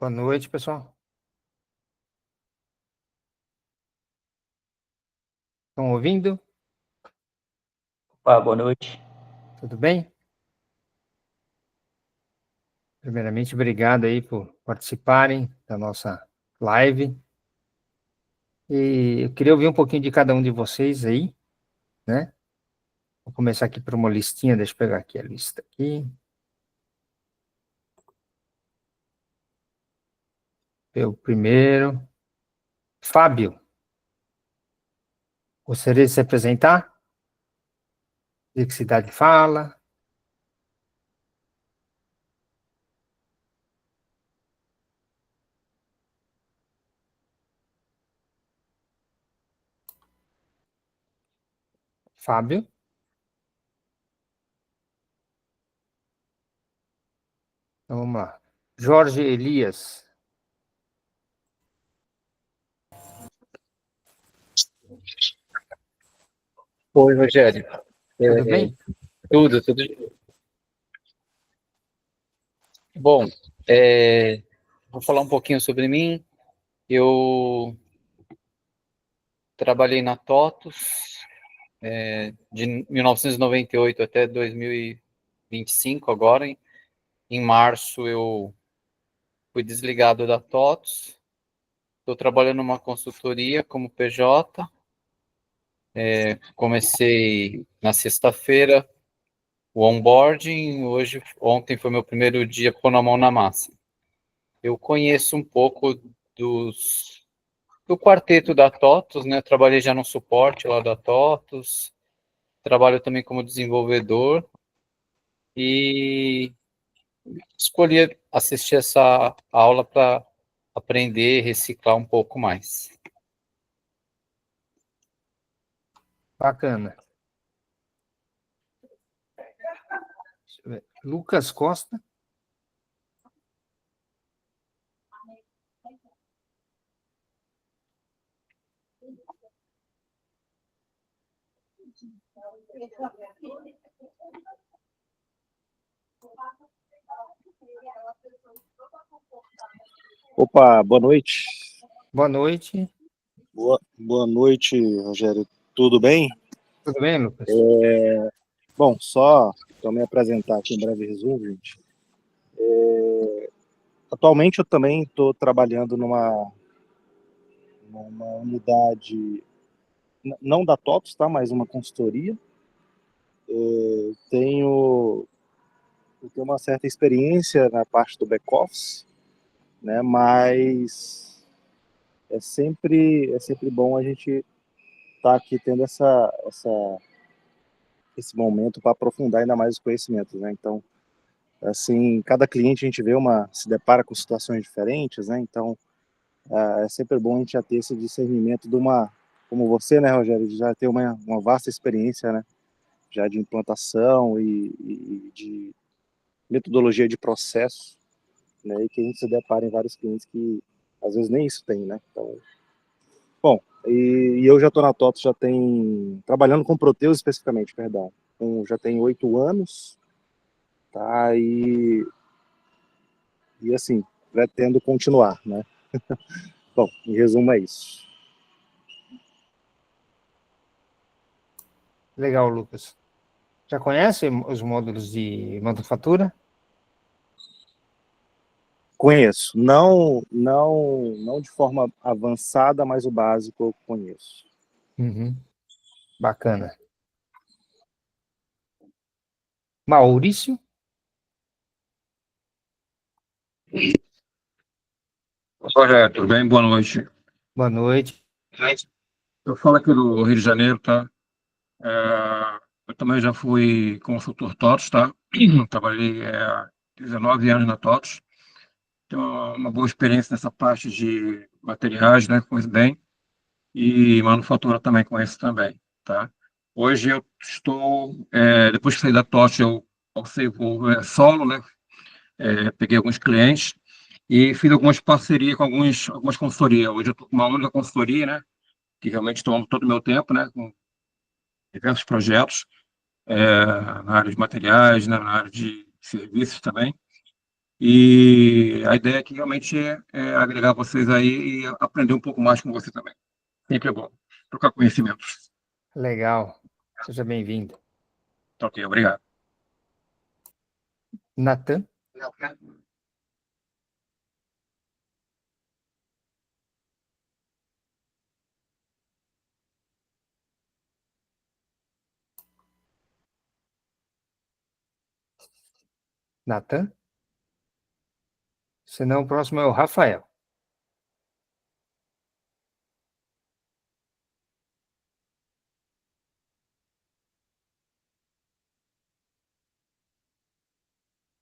Boa noite, pessoal. Estão ouvindo? Boa noite. Tudo bem? Primeiramente, obrigado aí por participarem da nossa live. E eu queria ouvir um pouquinho de cada um de vocês aí, né? Vou começar aqui por uma listinha, deixa eu pegar aqui a lista aqui. O primeiro, Fábio. Gostaria de se apresentar? De que cidade fala? Fábio? Então vamos lá. Jorge Elias. Oi, Rogério. Tudo bem? Tudo. Bom, vou falar um pouquinho sobre mim. Eu trabalhei na TOTUS de 1998 até 2025, agora. Em março eu fui desligado da TOTUS. Estou trabalhando numa consultoria como PJ. Comecei na sexta-feira o onboarding. Ontem foi meu primeiro dia pondo a mão na massa. Eu conheço um pouco do quarteto da TOTUS, né? Trabalhei já no suporte lá da TOTUS, trabalho também como desenvolvedor e escolhi assistir essa aula para aprender e reciclar um pouco mais. Bacana. Deixa eu ver. Lucas Costa. Opa, boa noite. Boa noite. Boa noite, Rogério. Tudo bem? Tudo bem, Lucas? Bom, só para me apresentar aqui um breve resumo, gente. Atualmente eu também estou trabalhando numa unidade, não da TOTUS, tá? Mas uma consultoria. Eu tenho uma certa experiência na parte do back-office, né? Mas é sempre bom a gente estar aqui tendo esse momento para aprofundar ainda mais os conhecimentos, né? Então, assim, cada cliente a gente se depara com situações diferentes, né? Então, é sempre bom a gente já ter esse discernimento como você, né, Rogério, já ter uma vasta experiência, né? Já de implantação e de metodologia de processo, né? E que a gente se depara em vários clientes que às vezes nem isso tem, né? Então, bom, e eu já estou na TOTO, trabalhando com Proteus especificamente, perdão. Então, já tem 8 anos, tá? E assim, pretendo continuar, né? Bom, em resumo é isso. Legal, Lucas. Já conhece os módulos de manufatura? Conheço, não de forma avançada, mas o básico eu conheço. Uhum. Bacana. Maurício? Rogério, tudo bem? Boa noite. Boa noite. Eu falo aqui do Rio de Janeiro, tá? Eu também já fui consultor TOTS, tá? Trabalhei 19 anos na TOTS. Tenho uma boa experiência nessa parte de materiais, né? Conheço bem. E manufatura também conheço também, tá? Hoje eu estou, depois que saí da TOTS, eu passei por solo, né? Peguei alguns clientes e fiz algumas parcerias com algumas consultorias. Hoje eu estou com uma única consultoria, né? Que realmente toma todo o meu tempo, né, com diversos projetos, na área de materiais, né, na área de serviços também. E a ideia aqui realmente é agregar vocês aí e aprender um pouco mais com você também. Sempre é bom trocar conhecimentos. Legal. Seja bem-vindo. Tá ok, obrigado. Natan? Natan? Senão o próximo é o Rafael.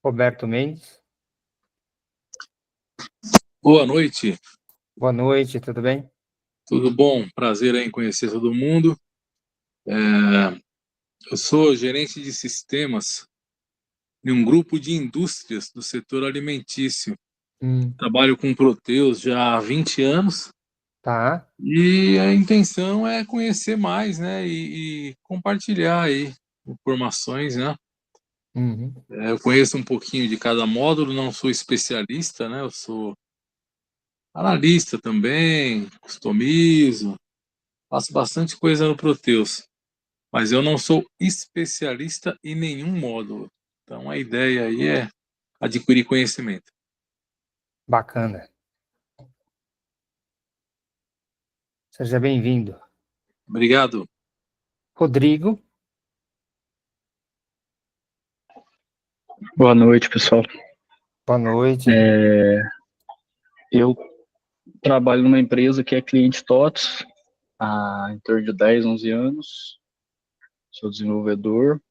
Roberto Mendes? Boa noite, Boa noite, tudo bem? tudo bom? Prazer em conhecer todo mundo. Eu sou gerente de sistemas em um grupo de indústrias do setor alimentício. Trabalho com Proteus já há 20 anos Tá. e a intenção é conhecer mais, né, e compartilhar aí informações, né. Uhum. Eu conheço um pouquinho de cada módulo, não sou especialista, né, eu sou analista também, customizo, faço bastante coisa no Proteus. Mas eu não sou especialista em nenhum módulo. Então a ideia aí é adquirir conhecimento. Bacana. Seja bem-vindo. Obrigado. Rodrigo? Boa noite, pessoal. Boa noite. Eu trabalho numa empresa que é cliente TOTS há em torno de 10, 11 anos. Sou desenvolvedor.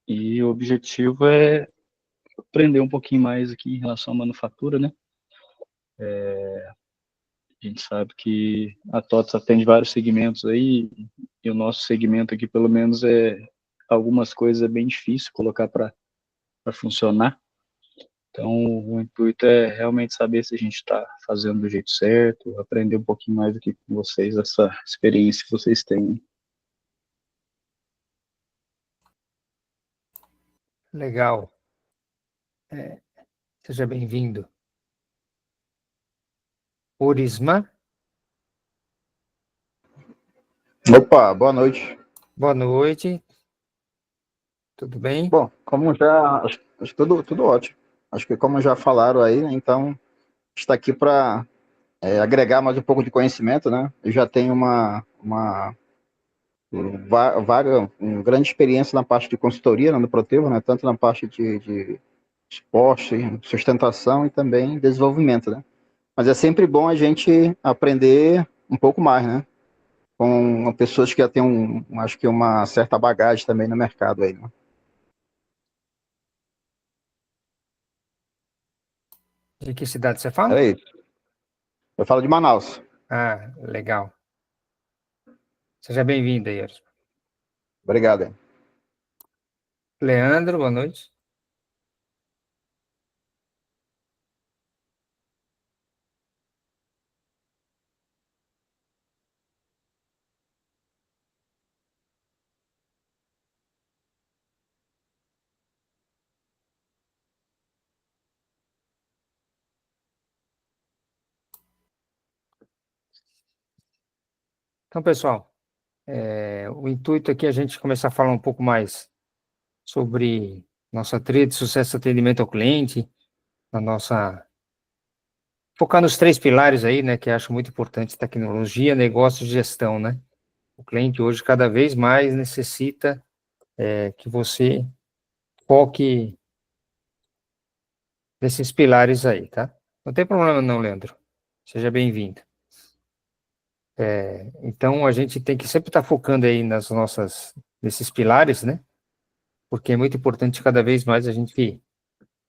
E o objetivo é aprender um pouquinho mais aqui em relação à manufatura, né? A gente sabe que a TOTS atende vários segmentos aí, e o nosso segmento aqui, pelo menos, algumas coisas é bem difícil colocar para funcionar. Então, o intuito é realmente saber se a gente está fazendo do jeito certo, aprender um pouquinho mais aqui com vocês, essa experiência que vocês têm. Legal. Seja bem-vindo. Orisma? Opa, boa noite. Boa noite. Tudo bem? Bom, como já. Acho que tudo ótimo. Acho que como já falaram aí, né, então está aqui para agregar mais um pouco de conhecimento, né? Eu já tenho uma grande experiência na parte de consultoria, né, no Proteus, né? Tanto na parte de esporte, sustentação e também desenvolvimento, né? Mas é sempre bom a gente aprender um pouco mais, né? Com pessoas que já têm acho que uma certa bagagem também no mercado aí, né? De que cidade você fala? É isso. Eu falo de Manaus. Ah, legal. Seja bem-vindo aí, Orisma. Obrigado. Hein? Leandro, boa noite. Então, pessoal, o intuito aqui é a gente começar a falar um pouco mais sobre nossa trilha de sucesso atendimento ao cliente, na nossa... Focar nos 3 pilares aí, né, que eu acho muito importante: tecnologia, negócio e gestão, né? O cliente hoje cada vez mais necessita que você foque nesses pilares aí, tá? Não tem problema não, Leandro. Seja bem-vindo. Então, a gente tem que sempre estar focando aí nesses pilares, né? Porque é muito importante cada vez mais a gente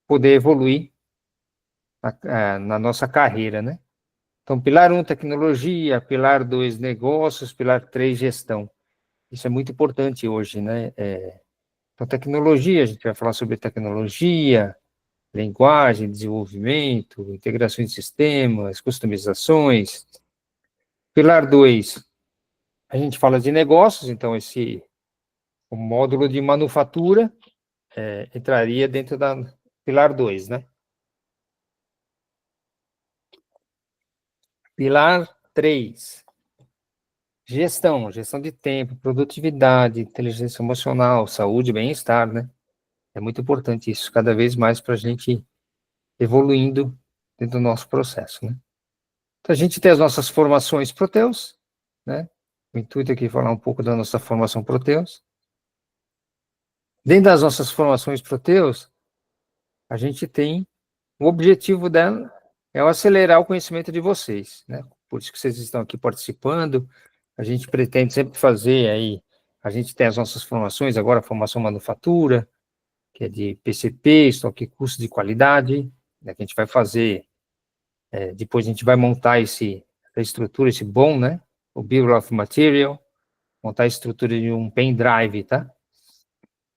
poder evoluir na nossa carreira, né? Então, pilar 1, tecnologia; pilar 2, negócios; pilar 3, gestão. Isso é muito importante hoje, né? Então, tecnologia, a gente vai falar sobre tecnologia, linguagem, desenvolvimento, integração de sistemas, customizações. Pilar 2, a gente fala de negócios, então o módulo de manufatura, entraria dentro da pilar 2, né? Pilar 3, gestão de tempo, produtividade, inteligência emocional, saúde, bem-estar, né? É muito importante isso, cada vez mais para a gente ir evoluindo dentro do nosso processo, né? Então, a gente tem as nossas formações Proteus, né? O intuito aqui é falar um pouco da nossa formação Proteus. Dentro das nossas formações Proteus, a gente tem o objetivo dela é acelerar o conhecimento de vocês, né? Por isso que vocês estão aqui participando. A gente pretende sempre fazer aí, a gente tem as nossas formações, agora a formação manufatura, que é de PCP, estoque custo de qualidade, né, que a gente vai fazer, depois a gente vai montar essa estrutura, esse BOM, né? O Bill of Material, montar a estrutura de um pendrive, tá?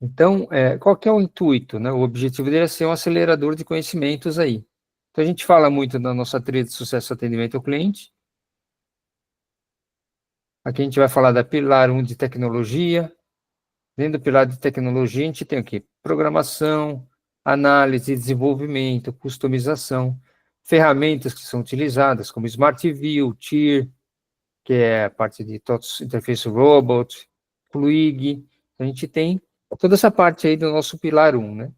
Então, qual que é o intuito, né? O objetivo dele é ser um acelerador de conhecimentos aí. Então, a gente fala muito da nossa trilha de sucesso atendimento ao cliente. Aqui a gente vai falar da pilar 1 de tecnologia. Dentro do pilar de tecnologia, a gente tem aqui programação, análise, desenvolvimento, customização, ferramentas que são utilizadas, como Smart View, TIR, que é a parte de TOTS Interface Robot, Fluig. A gente tem toda essa parte aí do nosso pilar 1, né?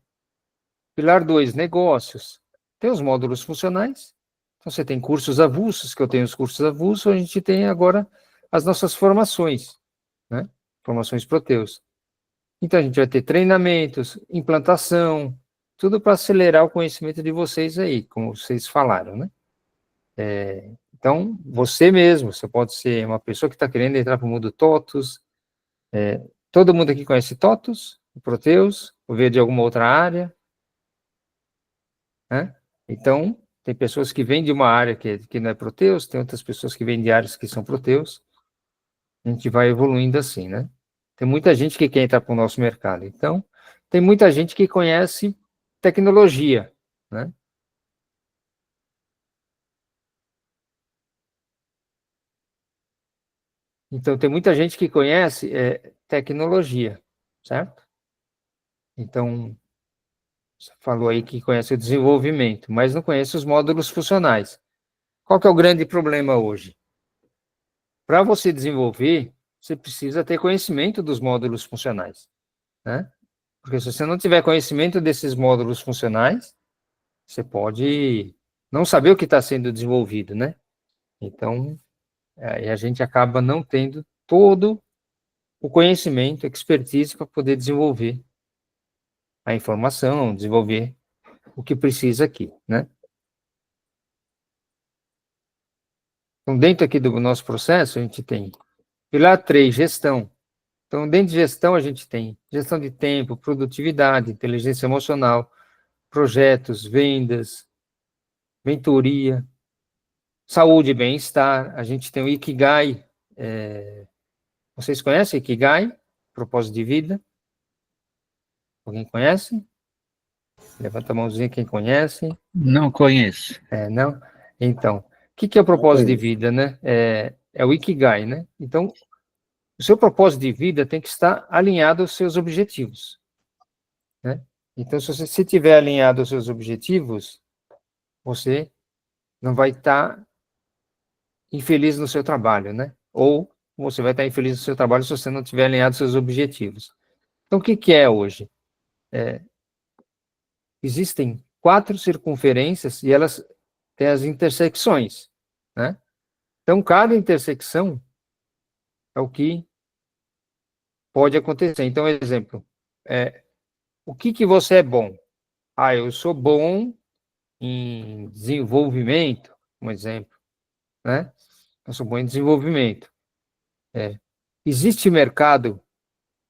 Pilar 2, negócios. Tem os módulos funcionais. Então, você tem cursos avulsos, que eu tenho os cursos avulsos, a gente tem agora as nossas formações, né? Formações Proteus. Então, a gente vai ter treinamentos, implantação, tudo para acelerar o conhecimento de vocês aí, como vocês falaram, né? Então, você mesmo, você pode ser uma pessoa que está querendo entrar para o mundo TOTUS. Todo mundo aqui conhece TOTUS, o Proteus, ou veio de alguma outra área, né? Então, tem pessoas que vêm de uma área que não é Proteus, tem outras pessoas que vêm de áreas que são Proteus. A gente vai evoluindo assim, né? Tem muita gente que quer entrar para o nosso mercado. Então, tem muita gente que conhece tecnologia, né? Então, tem muita gente que conhece tecnologia, certo? Então, você falou aí que conhece o desenvolvimento, mas não conhece os módulos funcionais. Qual que é o grande problema hoje? Para você desenvolver, você precisa ter conhecimento dos módulos funcionais, né? Porque se você não tiver conhecimento desses módulos funcionais, você pode não saber o que está sendo desenvolvido, né? Então, aí a gente acaba não tendo todo o conhecimento, expertise para poder desenvolver a informação, desenvolver o que precisa aqui, né? Então, dentro aqui do nosso processo, a gente tem pilar 3, gestão. Então, dentro de gestão, a gente tem gestão de tempo, produtividade, inteligência emocional, projetos, vendas, mentoria, saúde e bem-estar. A gente tem o Ikigai. Vocês conhecem o Ikigai? Propósito de vida? Alguém conhece? Levanta a mãozinha quem conhece. Não conheço. Não? Então, o que é o propósito de vida, né? É o Ikigai, né? Então, o seu propósito de vida tem que estar alinhado aos seus objetivos, né? Então, se você estiver alinhado aos seus objetivos, você não vai estar infeliz no seu trabalho, né? Ou você vai estar infeliz no seu trabalho se você não estiver alinhado aos seus objetivos. Então, o que é hoje? Existem 4 circunferências e elas têm as intersecções, né? Então, cada intersecção é o que pode acontecer. Então, exemplo, o que você é bom? Eu sou bom em desenvolvimento, um exemplo, né? Eu sou bom em desenvolvimento. Existe mercado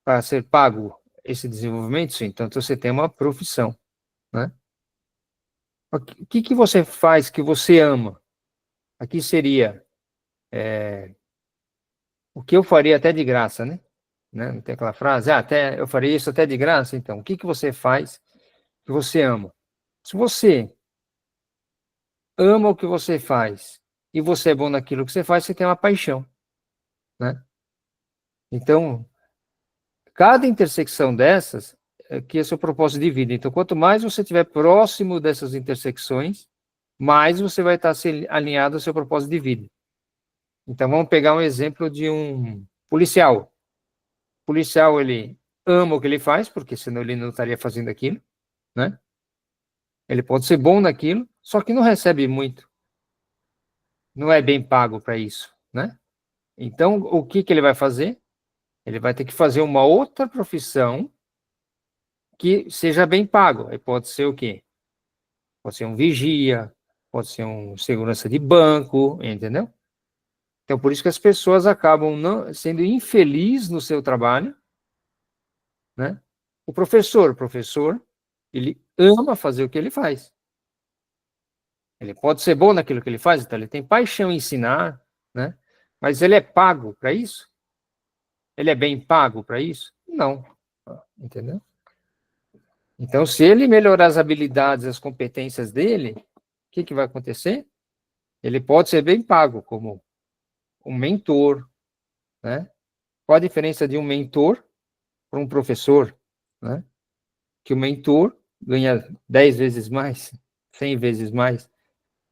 para ser pago esse desenvolvimento? Sim, então você tem uma profissão, né? O que você faz que você ama? Aqui seria o que eu faria até de graça, né? Não tem aquela frase, eu faria isso até de graça? Então, o que você faz que você ama? Se você ama o que você faz e você é bom naquilo que você faz, você tem uma paixão, né? Então, cada intersecção dessas que é o seu propósito de vida. Então, quanto mais você estiver próximo dessas intersecções, mais você vai estar alinhado ao seu propósito de vida. Então, vamos pegar um exemplo de um policial. O policial, ele ama o que ele faz, porque senão ele não estaria fazendo aquilo, né? Ele pode ser bom naquilo, só que não recebe muito. Não é bem pago para isso, né? Então, o que ele vai fazer? Ele vai ter que fazer uma outra profissão que seja bem pago. Aí pode ser o quê? Pode ser um vigia, pode ser um segurança de banco, entendeu? Então, por isso que as pessoas acabam não, sendo infelizes no seu trabalho, né? O professor, ele ama fazer o que ele faz. Ele pode ser bom naquilo que ele faz, então ele tem paixão em ensinar, né? Mas ele é pago para isso? Ele é bem pago para isso? Não. Entendeu? Então, se ele melhorar as habilidades, as competências dele, o que vai acontecer? Ele pode ser bem pago como um mentor, né? Qual a diferença de um mentor para um professor, né? Que o mentor ganha 10 vezes mais, 100 vezes mais.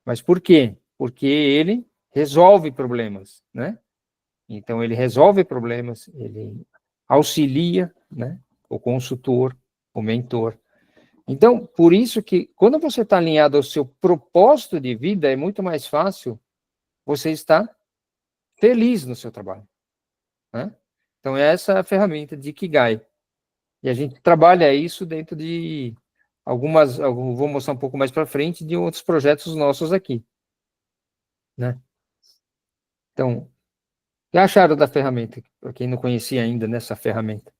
Mas por quê? Porque ele resolve problemas, né? Então, ele resolve problemas, ele auxilia, né? O consultor, o mentor. Então, por isso que, quando você está alinhado ao seu propósito de vida, é muito mais fácil você estar feliz no seu trabalho, né? Então, essa é a ferramenta de Ikigai. E a gente trabalha isso dentro de vou mostrar um pouco mais para frente, de outros projetos nossos aqui, né? Então, o que acharam da ferramenta? Para quem não conhecia ainda nessa ferramenta.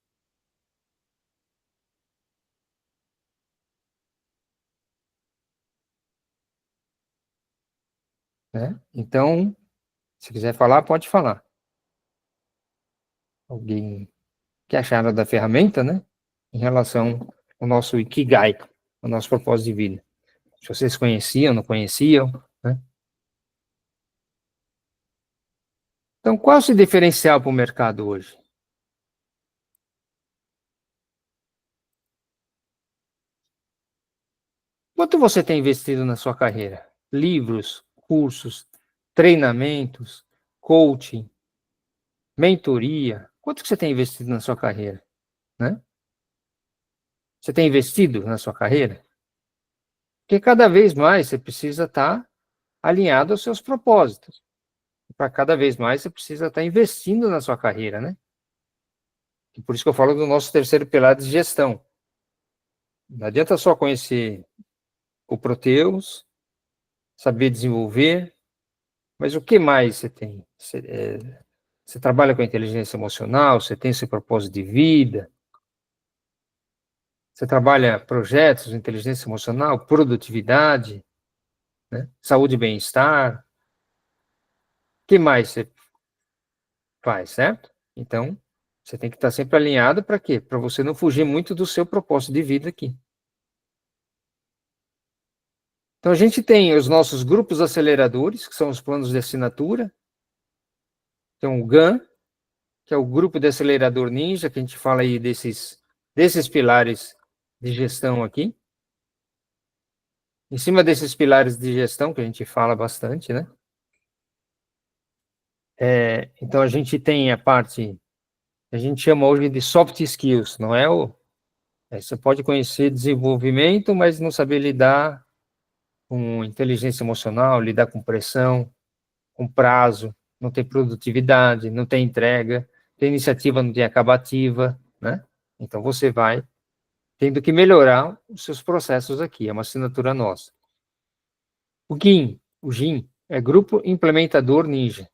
Né? Então, se quiser falar, pode falar. Alguém que acharam da ferramenta, né? Em relação ao nosso Ikigai, ao nosso propósito de vida. Se vocês conheciam, não conheciam, né? Então, qual é o seu diferencial para o mercado hoje? Quanto você tem investido na sua carreira? Livros, cursos, treinamentos, coaching, mentoria. Quanto que você tem investido na sua carreira? Né? Você tem investido na sua carreira? Porque cada vez mais você precisa estar alinhado aos seus propósitos. Para cada vez mais você precisa estar investindo na sua carreira, né? E por isso que eu falo do nosso terceiro pilar de gestão. Não adianta só conhecer o Proteus, saber desenvolver, mas o que mais você tem? Você trabalha com a inteligência emocional, você tem seu propósito de vida, você trabalha projetos de inteligência emocional, produtividade, né? Saúde e bem-estar. O que mais você faz, certo? Então, você tem que estar sempre alinhado para quê? Para você não fugir muito do seu propósito de vida aqui. Então, a gente tem os nossos grupos aceleradores, que são os planos de assinatura. Então, o GAN, que é o grupo de acelerador ninja, que a gente fala aí desses pilares de gestão aqui. Em cima desses pilares de gestão, que a gente fala bastante, né? Então, a gente tem a parte, a gente chama hoje de soft skills, não é você pode conhecer desenvolvimento, mas não saber lidar com inteligência emocional, lidar com pressão, com prazo, não tem produtividade, não tem entrega, tem iniciativa, não tem acabativa, né? Então, você vai tendo que melhorar os seus processos aqui, é uma assinatura nossa. O GIM, é Grupo Implementador Ninja,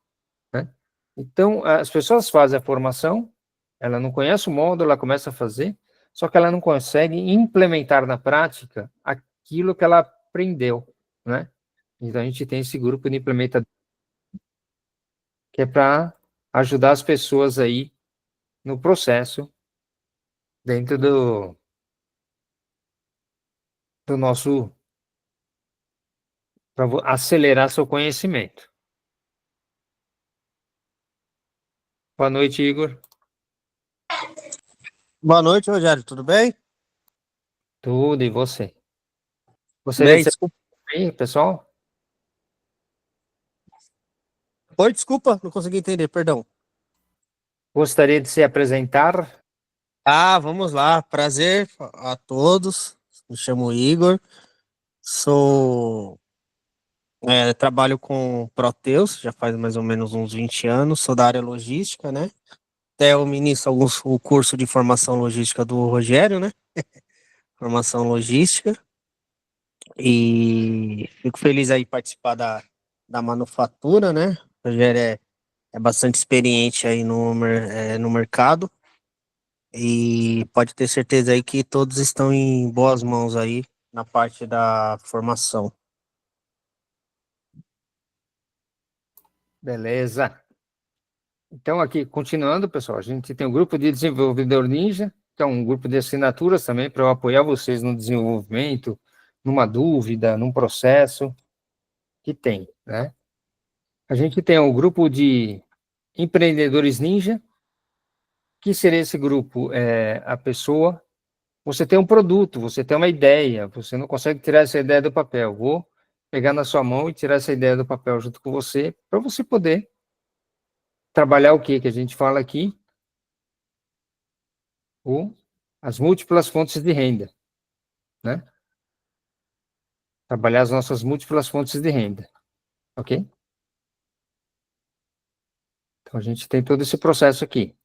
né? Então, as pessoas fazem a formação, ela não conhece o módulo, ela começa a fazer, só que ela não consegue implementar na prática aquilo que ela aprendeu, né? Então, a gente tem esse grupo de implementador, que é para ajudar as pessoas aí no processo, dentro do nosso, para acelerar seu conhecimento. Boa noite, Igor. Boa noite, Rogério, tudo bem? Tudo, e você? Gostaria Bem, de ser desculpa. aí, pessoal? Oi, desculpa, não consegui entender, perdão. Gostaria de se apresentar? Ah, vamos lá. Prazer a todos. Me chamo Igor. Sou trabalho com Proteus, já faz mais ou menos uns 20 anos. Sou da área logística, né? Até eu ministro o curso de formação logística do Rogério, né? Formação logística. E fico feliz aí participar da manufatura, né? O Rogério é bastante experiente aí no mercado. E pode ter certeza aí que todos estão em boas mãos aí na parte da formação. Beleza. Então, aqui, continuando, pessoal, a gente tem o grupo de desenvolvedor Ninja, que é um grupo de assinaturas também para eu apoiar vocês no desenvolvimento, numa dúvida, num processo que tem, né? A gente tem o grupo de empreendedores Ninja, que seria esse grupo? A pessoa, você tem um produto, você tem uma ideia, você não consegue tirar essa ideia do papel. Vou pegar na sua mão e tirar essa ideia do papel junto com você, para você poder trabalhar o que a gente fala aqui? As múltiplas fontes de renda, né? Trabalhar as nossas múltiplas fontes de renda, ok? Então, a gente tem todo esse processo aqui.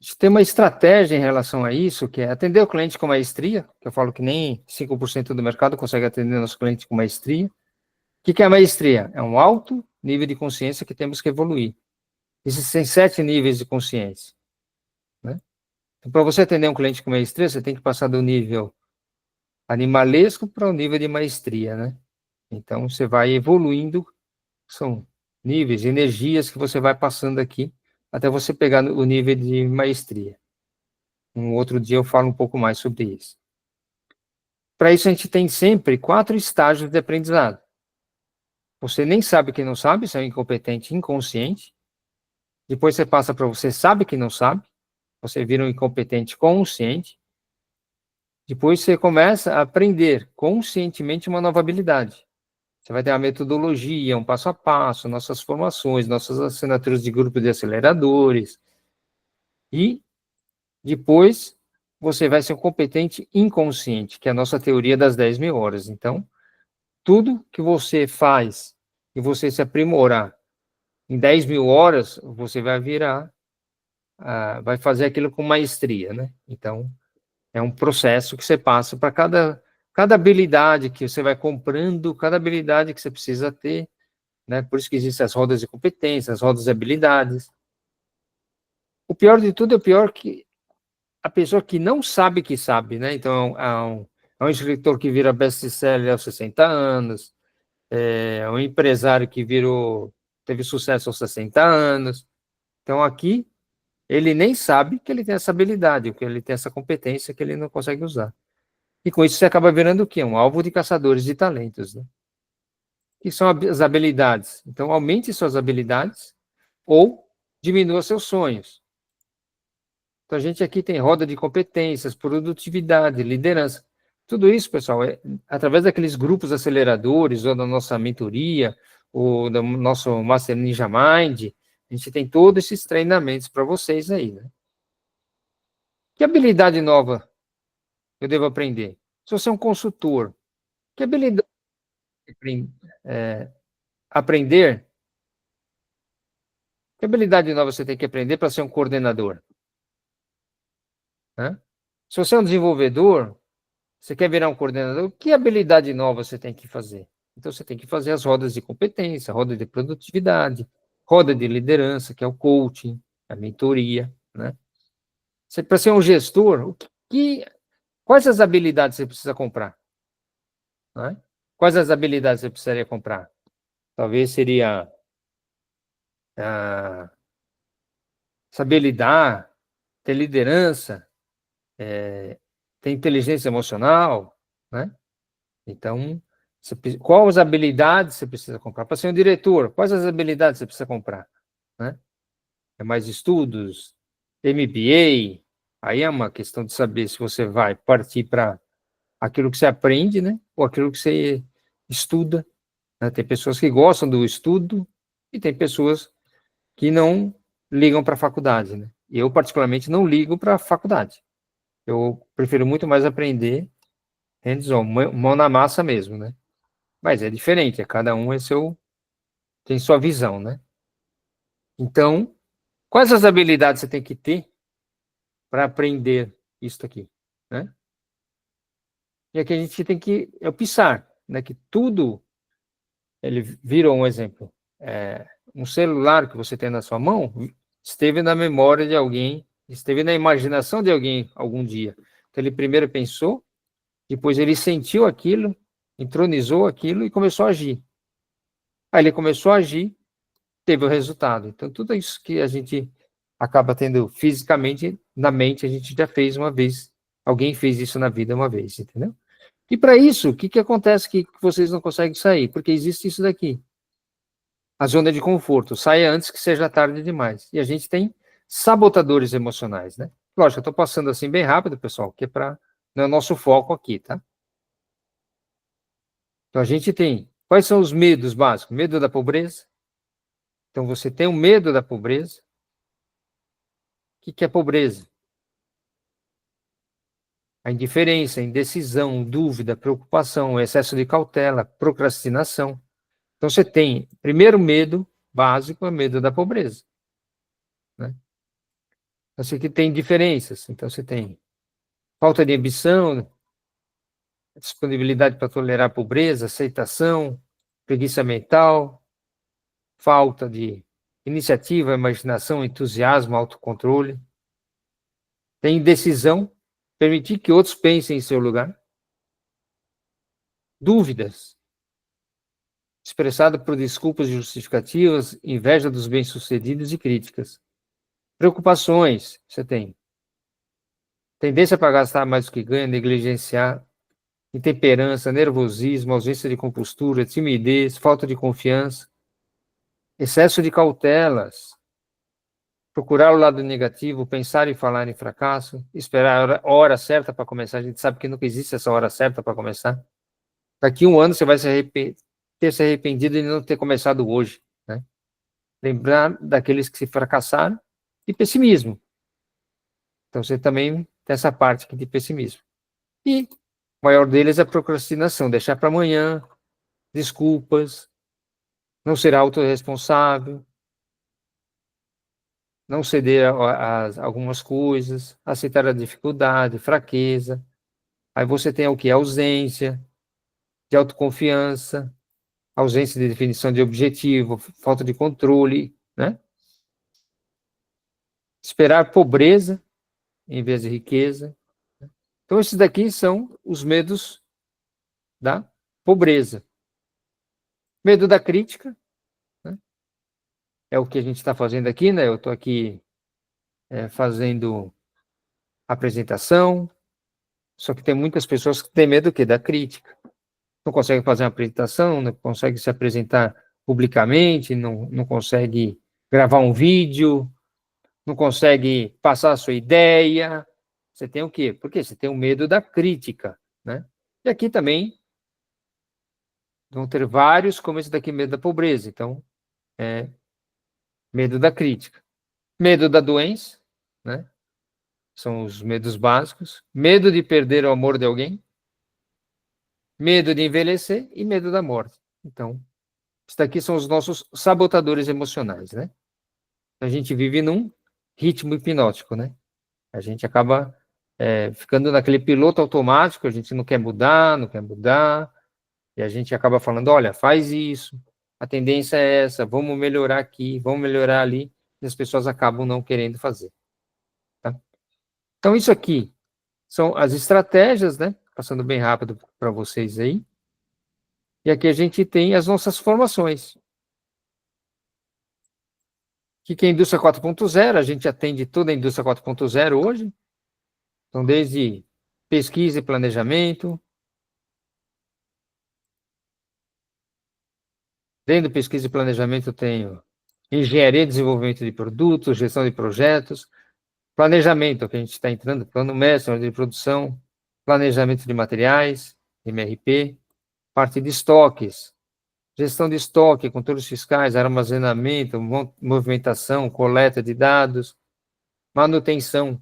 A gente tem uma estratégia em relação a isso, que é atender o cliente com maestria, que eu falo que nem 5% do mercado consegue atender nosso cliente com maestria. O que é a maestria? É um alto nível de consciência que temos que evoluir. Existem 7 níveis de consciência, né? Então, para você atender um cliente com maestria, você tem que passar do nível animalesco para o nível de maestria, né? Então, você vai evoluindo, são níveis, energias que você vai passando aqui, até você pegar o nível de maestria. Um outro dia eu falo um pouco mais sobre isso. Para isso, a gente tem sempre 4 estágios de aprendizado. Você nem sabe que não sabe, você é um incompetente inconsciente. Depois você passa para você sabe que não sabe, você vira um incompetente consciente. Depois você começa a aprender conscientemente uma nova habilidade. Você vai ter uma metodologia, um passo a passo, nossas formações, nossas assinaturas de grupo de aceleradores. E depois você vai ser um competente inconsciente, que é a nossa teoria das 10.000 horas. Então, tudo que você faz e você se aprimorar em 10.000 horas, você vai virar, vai fazer aquilo com maestria, né? Então, é um processo que você passa para cada habilidade que você vai comprando, cada habilidade que você precisa ter, né? Por isso que existem as rodas de competência, as rodas de habilidades. O pior de tudo é o pior que a pessoa que não sabe que sabe, né? Então, é um escritor que vira best-seller aos 60 anos, é um empresário que teve sucesso aos 60 anos. Então, aqui, ele nem sabe que ele tem essa habilidade, que ele tem essa competência que ele não consegue usar. E com isso você acaba virando o quê? Um alvo de caçadores de talentos, né? Que são as habilidades. Então, aumente suas habilidades ou diminua seus sonhos. Então, a gente aqui tem roda de competências, produtividade, liderança. Tudo isso, pessoal, é através daqueles grupos aceleradores, ou da nossa mentoria, ou do nosso Master Ninja Mind, a gente tem todos esses treinamentos para vocês aí, né? Que habilidade nova eu devo aprender? Se você é um consultor, que habilidade aprender? Que habilidade nova você tem que aprender para ser um coordenador? Né? Se você é um desenvolvedor, você quer virar um coordenador, que habilidade nova você tem que fazer? Então, você tem que fazer as rodas de competência, roda de produtividade, roda de liderança, que é o coaching, a mentoria, né? Para ser um gestor, quais as habilidades você precisa comprar? Né? Quais as habilidades você precisaria comprar? Talvez seria saber lidar, ter liderança, ter inteligência emocional, né? Então, quais habilidades você precisa comprar? Para ser um diretor, quais as habilidades você precisa comprar? Né? É mais estudos, MBA, aí é uma questão de saber se você vai partir para aquilo que você aprende, né? Ou aquilo que você estuda, né? Tem pessoas que gostam do estudo e tem pessoas que não ligam para a faculdade, né? Eu, particularmente, não ligo para a faculdade. Eu prefiro muito mais aprender hands-on, mão na massa mesmo, né? Mas é diferente, cada um tem sua visão, né? Então, quais as habilidades você tem que ter para aprender isso aqui, né? E aqui a gente tem que pensar, né? Que tudo, ele vira um exemplo. Um celular que você tem na sua mão esteve na memória de alguém, esteve na imaginação de alguém algum dia. Então, ele primeiro pensou, depois ele sentiu aquilo, entronizou aquilo e começou a agir. Aí ele começou a agir, teve o resultado. Então, tudo isso que a gente acaba tendo fisicamente na mente, a gente já fez uma vez. Alguém fez isso na vida uma vez, entendeu? E para isso, o que acontece que vocês não conseguem sair? Porque existe isso daqui. A zona de conforto. Saia antes que seja tarde demais. E a gente tem sabotadores emocionais, né? Lógico, eu estou passando assim bem rápido, pessoal, que não é o nosso foco aqui, tá? Então, a gente tem... Quais são os medos básicos? Medo da pobreza. Então, você tem o medo da pobreza. O que é pobreza? A indiferença, a indecisão, dúvida, preocupação, excesso de cautela, procrastinação. Então, você tem, primeiro medo básico, é medo da pobreza, né? Então, você que tem diferenças. Então, você tem falta de ambição, disponibilidade para tolerar a pobreza, aceitação, preguiça mental, falta de iniciativa, imaginação, entusiasmo, autocontrole. Tem indecisão, permitir que outros pensem em seu lugar. Dúvidas, expressada por desculpas justificativas, inveja dos bem-sucedidos e críticas. Preocupações, você tem. Tendência para gastar mais do que ganha, negligenciar, intemperança, nervosismo, ausência de compostura, timidez, falta de confiança, excesso de cautelas, procurar o lado negativo, pensar e falar em fracasso, esperar a hora certa para começar. A gente sabe que nunca existe essa hora certa para começar. Daqui a um ano você vai ter se arrependido de não ter começado hoje, né? Lembrar daqueles que se fracassaram e pessimismo. Então você também tem essa parte aqui de pessimismo. E o maior deles é a procrastinação, deixar para amanhã, desculpas, não ser autorresponsável, não ceder a algumas coisas, aceitar a dificuldade, fraqueza. Aí você tem o que? Ausência de autoconfiança, ausência de definição de objetivo, falta de controle, né? Esperar pobreza em vez de riqueza. Então, esses daqui são os medos da pobreza. Medo da crítica, né? É o que a gente está fazendo aqui, né? Eu estou aqui fazendo apresentação, só que tem muitas pessoas que têm medo do quê? Da crítica. Não conseguem fazer uma apresentação, não conseguem se apresentar publicamente, não consegue gravar um vídeo, não consegue passar a sua ideia. Você tem o quê? Porque você tem o medo da crítica, né? E aqui também vão ter vários, como esse daqui, medo da pobreza. Então, medo da crítica. Medo da doença, né? São os medos básicos. Medo de perder o amor de alguém. Medo de envelhecer e medo da morte. Então, isso daqui são os nossos sabotadores emocionais, né? A gente vive num ritmo hipnótico, né? A gente acaba ficando naquele piloto automático, a gente não quer mudar, e a gente acaba falando, olha, faz isso, a tendência é essa, vamos melhorar aqui, vamos melhorar ali, e as pessoas acabam não querendo fazer. Tá? Então, isso aqui são as estratégias, né? Passando bem rápido para vocês aí. E aqui a gente tem as nossas formações. Que é a indústria 4.0, a gente atende toda a indústria 4.0 hoje. Então, desde pesquisa e planejamento. Dentro do pesquisa e planejamento eu tenho engenharia e desenvolvimento de produtos, gestão de projetos, planejamento, que a gente está entrando, plano mestre, ordem de produção, planejamento de materiais, MRP, parte de estoques, gestão de estoque, controles fiscais, armazenamento, movimentação, coleta de dados, manutenção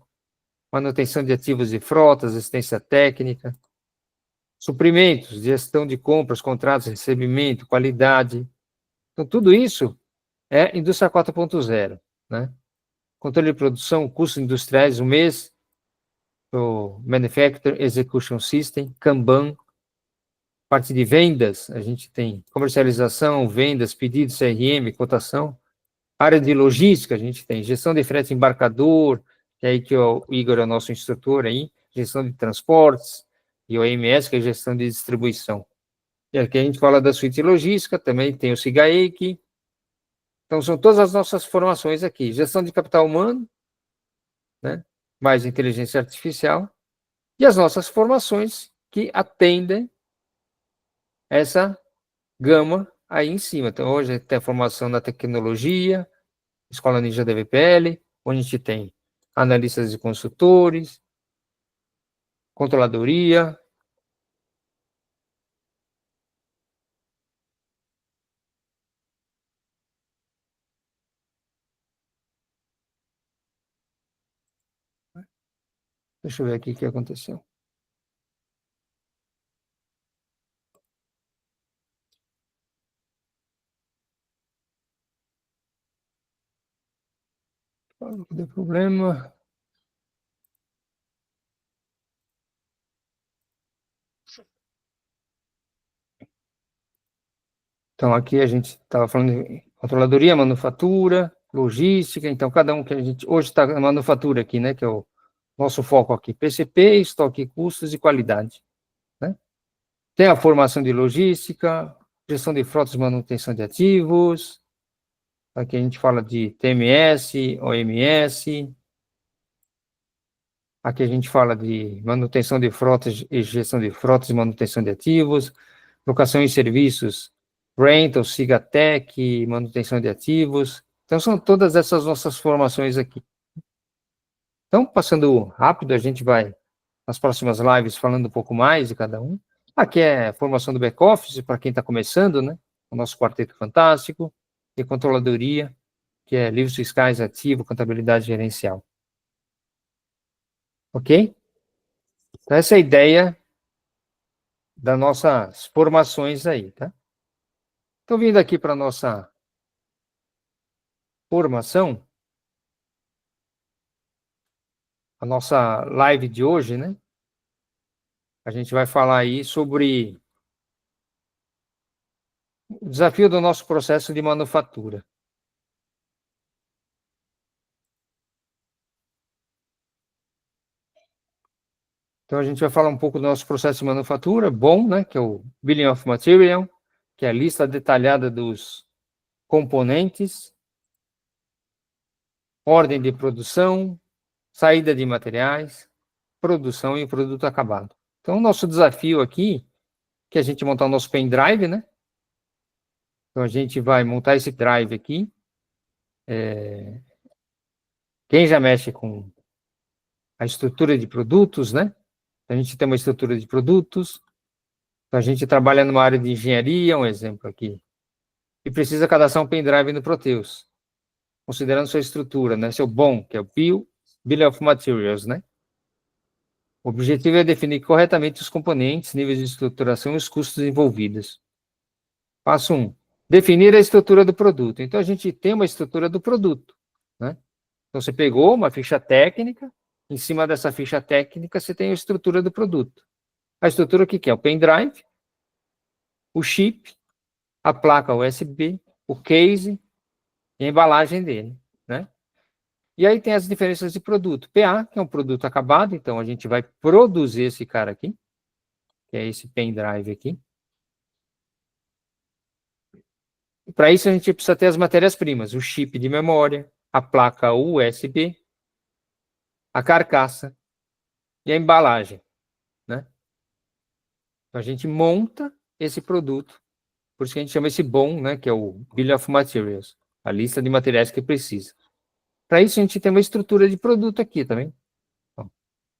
de ativos e frotas, assistência técnica, suprimentos, gestão de compras, contratos, recebimento, qualidade. Então, tudo isso é indústria 4.0, né? Controle de produção, custos industriais, o mês, o Manufacturing Execution System, Kanban, parte de vendas, a gente tem comercialização, vendas, pedidos, CRM, cotação. Área de logística, a gente tem gestão de frete embarcador, que é aí que o Igor é o nosso instrutor aí, gestão de transportes, e o AMS, que é gestão de distribuição. E aqui a gente fala da suíte logística, também tem o SIGAEC. Então, são todas as nossas formações aqui. Gestão de capital humano, né? Mais inteligência artificial, e as nossas formações que atendem essa gama aí em cima. Então, hoje tem a formação na tecnologia, Escola Ninja DVPL, onde a gente tem analistas e consultores, controladoria. Deixa eu ver aqui o que aconteceu. Não deu problema. Então, aqui a gente estava falando de controladoria, manufatura, logística. Então, cada um que a gente hoje está na manufatura aqui, né? Que é o nosso foco aqui: PCP, estoque, custos e qualidade, né? Tem a formação de logística, gestão de frotas e manutenção de ativos. Aqui a gente fala de TMS, OMS. Aqui a gente fala de manutenção de frotas e gestão de frotas e manutenção de ativos, locação e serviços, rental, SIGATEC, manutenção de ativos. Então, são todas essas nossas formações aqui. Então, passando rápido, a gente vai, nas próximas lives, falando um pouco mais de cada um. Aqui é a formação do back-office, para quem está começando, né? O nosso quarteto fantástico, e controladoria, que é livros fiscais, ativo, contabilidade gerencial. Ok? Então, essa é a ideia das nossas formações aí, tá? Então, vindo aqui para a nossa formação, a nossa live de hoje, né? A gente vai falar aí sobre o desafio do nosso processo de manufatura. Então, a gente vai falar um pouco do nosso processo de manufatura, bom, né? Que é o Billing of Material, que é a lista detalhada dos componentes, ordem de produção, saída de materiais, produção e produto acabado. Então, o nosso desafio aqui, que é a gente montar o nosso pendrive, né? Então, a gente vai montar esse drive aqui. Quem já mexe com a estrutura de produtos, né? A gente tem uma estrutura de produtos, então a gente trabalha numa área de engenharia, um exemplo aqui, e precisa cadastrar um pendrive no Proteus, considerando sua estrutura, né? Seu BOM, que é o Bill of Materials, né? O objetivo é definir corretamente os componentes, níveis de estruturação e os custos envolvidos. Passo 1. Definir a estrutura do produto. Então, a gente tem uma estrutura do produto, né? Então, você pegou uma ficha técnica, em cima dessa ficha técnica, você tem a estrutura do produto. A estrutura, o que é? O pendrive, o chip, a placa USB, o case e a embalagem dele, né? E aí tem as diferenças de produto. PA, que é um produto acabado, então a gente vai produzir esse cara aqui, que é esse pendrive aqui. Para isso a gente precisa ter as matérias-primas, o chip de memória, a placa USB, a carcaça e a embalagem, né? Então a gente monta esse produto, por isso que a gente chama esse BOM, né, que é o Bill of Materials. a lista de materiais que precisa. Para isso, a gente tem uma estrutura de produto aqui também. Então,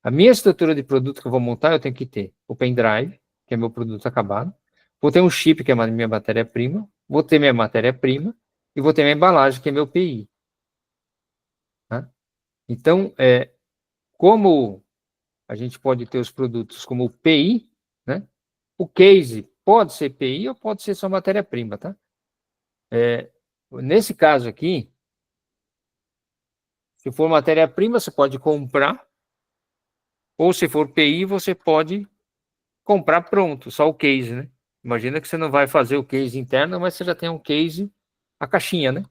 a minha estrutura de produto que eu vou montar, eu tenho que ter o pendrive, que é meu produto acabado, vou ter um chip, que é a minha matéria-prima, vou ter minha matéria-prima, e vou ter minha embalagem, que é meu PI. Tá? Então, como a gente pode ter os produtos como o PI, né? O case pode ser PI ou pode ser só matéria-prima, tá? Nesse caso aqui, se for matéria-prima, você pode comprar, ou se for PI, você pode comprar pronto, só o case, né? Imagina que você não vai fazer o case interno, mas você já tem um case, a caixinha, né?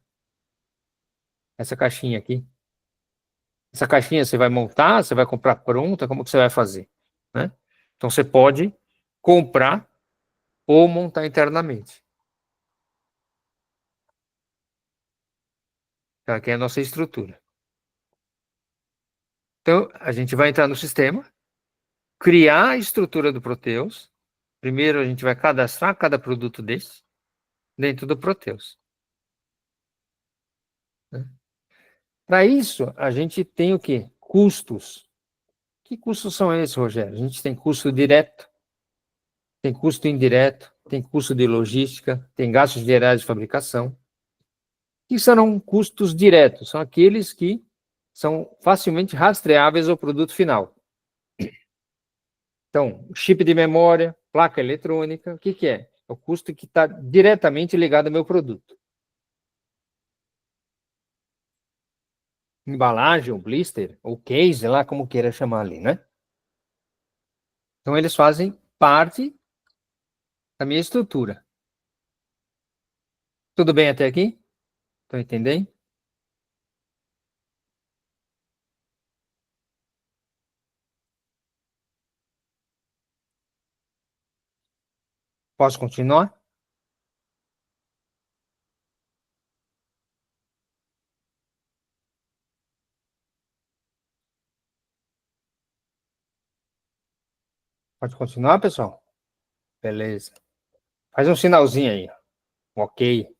Essa caixinha aqui. Essa caixinha você vai montar, você vai comprar pronta, como que você vai fazer, né? Então, você pode comprar ou montar internamente. Tá? Aqui é a nossa estrutura. Então, a gente vai entrar no sistema, criar a estrutura do Proteus. Primeiro, a gente vai cadastrar cada produto desse dentro do Proteus. Né? Para isso, a gente tem o quê? Custos. Que custos são esses, Rogério? A gente tem custo direto, tem custo indireto, tem custo de logística, tem gastos gerais de fabricação. Que serão custos diretos? São aqueles que são facilmente rastreáveis ao produto final. Então, chip de memória, placa eletrônica, o que que é? É o custo que está diretamente ligado ao meu produto. Embalagem, ou blister, ou case, lá como queira chamar ali, né? Então, eles fazem parte da minha estrutura. Tudo bem até aqui? Estão entendendo? Posso continuar? Pode continuar, pessoal? Beleza. Faz um sinalzinho aí. Ok.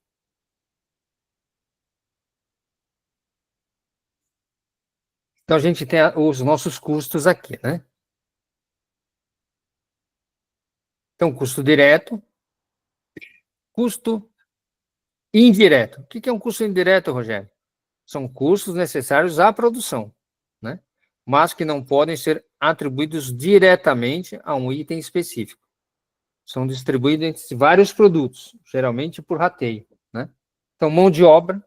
Então, a gente tem os nossos custos aqui, né? Então, custo direto, custo indireto. O que é um custo indireto, Rogério? São custos necessários à produção, né? Mas que não podem ser atribuídos diretamente a um item específico. São distribuídos entre vários produtos, geralmente por rateio, né? Então, mão de obra,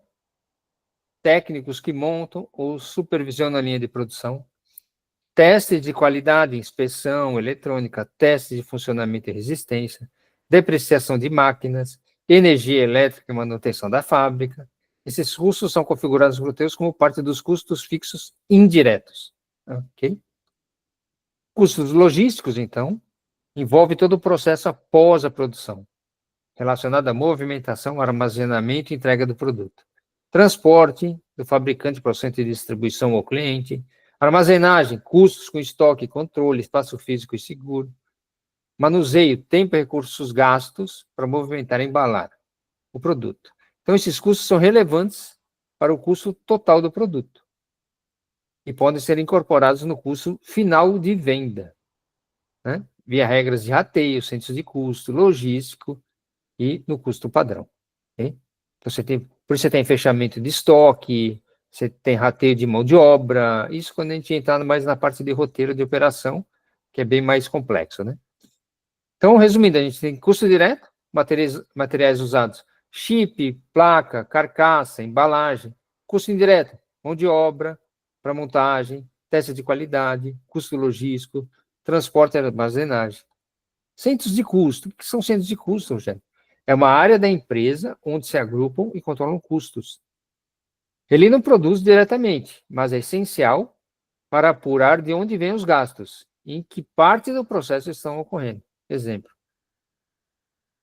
técnicos que montam ou supervisionam a linha de produção, teste de qualidade, inspeção eletrônica, teste de funcionamento e resistência, depreciação de máquinas, energia elétrica e manutenção da fábrica. Esses custos são configurados no Proteus como parte dos custos fixos indiretos. Ok? Custos logísticos, então, envolve todo o processo após a produção, relacionado à movimentação, armazenamento e entrega do produto. Transporte do fabricante para o centro de distribuição ao cliente. Armazenagem, custos com estoque, controle, espaço físico e seguro. Manuseio, tempo e recursos gastos para movimentar e embalar o produto. Então, esses custos são relevantes para o custo total do produto e podem ser incorporados no custo final de venda, né? Via regras de rateio, centros de custo, logístico e no custo padrão. Okay? Então, por isso você tem fechamento de estoque, você tem rateio de mão de obra, isso quando a gente entrar mais na parte de roteiro de operação, que é bem mais complexo, né? Então, resumindo, a gente tem custo direto, materiais usados, chip, placa, carcaça, embalagem, custo indireto, mão de obra para montagem, teste de qualidade, custo logístico, transporte e armazenagem. Centros de custo. O que são centros de custo, Rogério? É uma área da empresa onde se agrupam e controlam custos. Ele não produz diretamente, mas é essencial para apurar de onde vêm os gastos e em que parte do processo estão ocorrendo. Exemplo.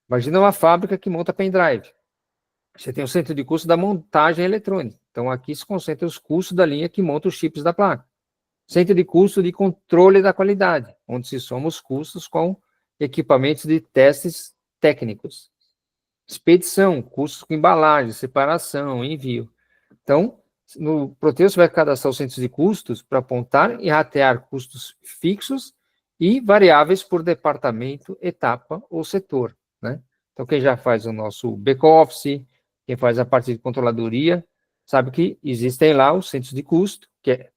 Imagina uma fábrica que monta pendrive. Você tem o centro de custo da montagem eletrônica. Então, aqui se concentram os custos da linha que monta os chips da placa. Centro de custo de controle da qualidade, onde se soma os custos com equipamentos de testes técnicos. expedição, custos com embalagem, separação, envio. Então, no Proteus você vai cadastrar os centros de custos para apontar e ratear custos fixos e variáveis por departamento, etapa ou setor, né? Então, quem já faz o nosso back-office, quem faz a parte de controladoria, sabe que existem lá os centros de custo, que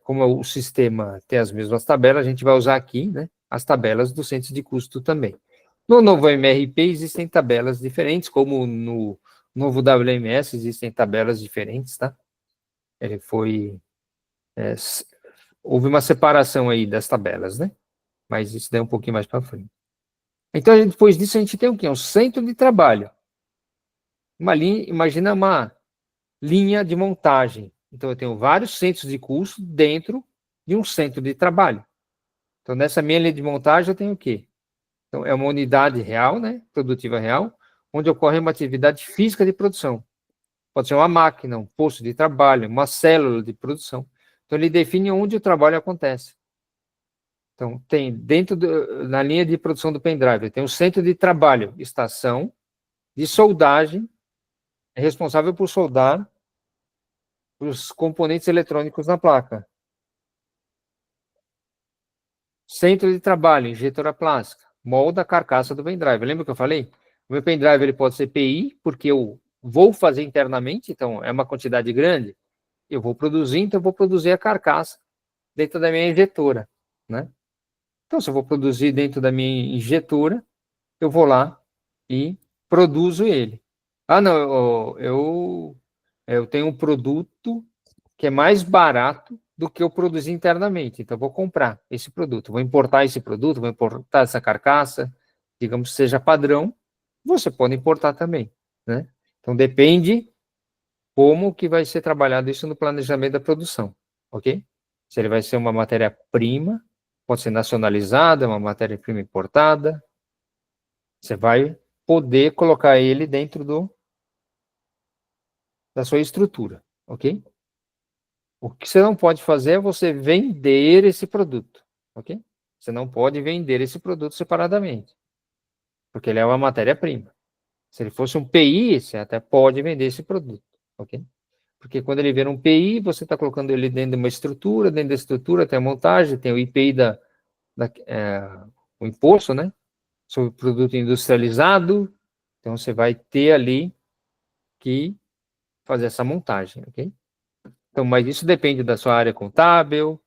como o sistema tem as mesmas tabelas, a gente vai usar aqui, né, as tabelas dos centros de custo também. No novo MRP existem tabelas diferentes, como no novo WMS existem tabelas diferentes, tá? Ele foi... houve uma separação aí das tabelas, né? Mas isso daí um pouquinho mais para frente. Então, depois disso, a gente tem o quê? Um centro de trabalho. Uma linha, imagina uma linha de montagem. Então, eu tenho vários centros de custo dentro de um centro de trabalho. Então, nessa minha linha de montagem, eu tenho o quê? Então, é uma unidade real, né? Produtiva real, onde ocorre uma atividade física de produção. Pode ser uma máquina, um posto de trabalho, uma célula de produção. Então, ele define onde o trabalho acontece. Então, tem na linha de produção do pendrive, tem o centro de trabalho, estação de soldagem, é responsável por soldar os componentes eletrônicos na placa. Centro de trabalho, injetora plástica, molda a carcaça do pendrive. Lembra que eu falei? O meu pendrive ele pode ser PI, porque eu vou fazer internamente, então é uma quantidade grande, eu vou produzir, então eu vou produzir a carcaça dentro da minha injetora, né? Então, se eu vou produzir dentro da minha injetora, eu vou lá e produzo ele. Ah, não, eu tenho um produto que é mais barato do que eu produzir internamente, então eu vou comprar esse produto, vou importar esse produto, vou importar essa carcaça, digamos que seja padrão, você pode importar também, né? Então, depende como que vai ser trabalhado isso no planejamento da produção, ok? Se ele vai ser uma matéria-prima, pode ser nacionalizada, uma matéria-prima importada, você vai poder colocar ele dentro da sua estrutura, ok? O que você não pode fazer é você vender esse produto, ok? Você não pode vender esse produto separadamente, porque ele é uma matéria-prima. Se ele fosse um PI, você até pode vender esse produto, ok? Porque quando ele vira um PI, você está colocando ele dentro de uma estrutura, dentro da estrutura tem a montagem, tem o IPI o imposto, né? Sobre o produto industrializado, então você vai ter ali que fazer essa montagem, ok? Então, mas isso depende da sua área contábil,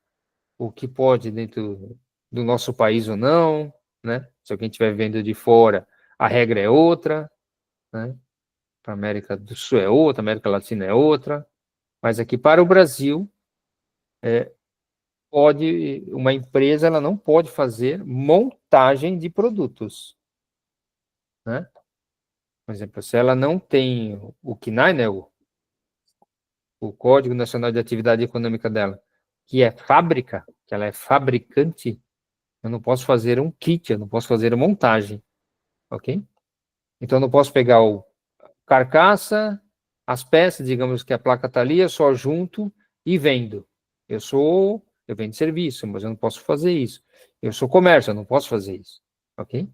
o que pode dentro do nosso país ou não, né? Se alguém estiver vendo de fora, a regra é outra, né? Para a América do Sul é outra, América Latina é outra, mas aqui para o Brasil, uma empresa ela não pode fazer montagem de produtos, né? Por exemplo, se ela não tem o CNAE, né, o Código Nacional de Atividade Econômica dela, que é fábrica, que ela é fabricante, eu não posso fazer um kit, eu não posso fazer a montagem, ok? Então, eu não posso pegar o carcaça, as peças, digamos que a placa está ali, eu só junto e vendo. Eu vendo serviço, mas eu não posso fazer isso. Eu sou comércio, eu não posso fazer isso, ok?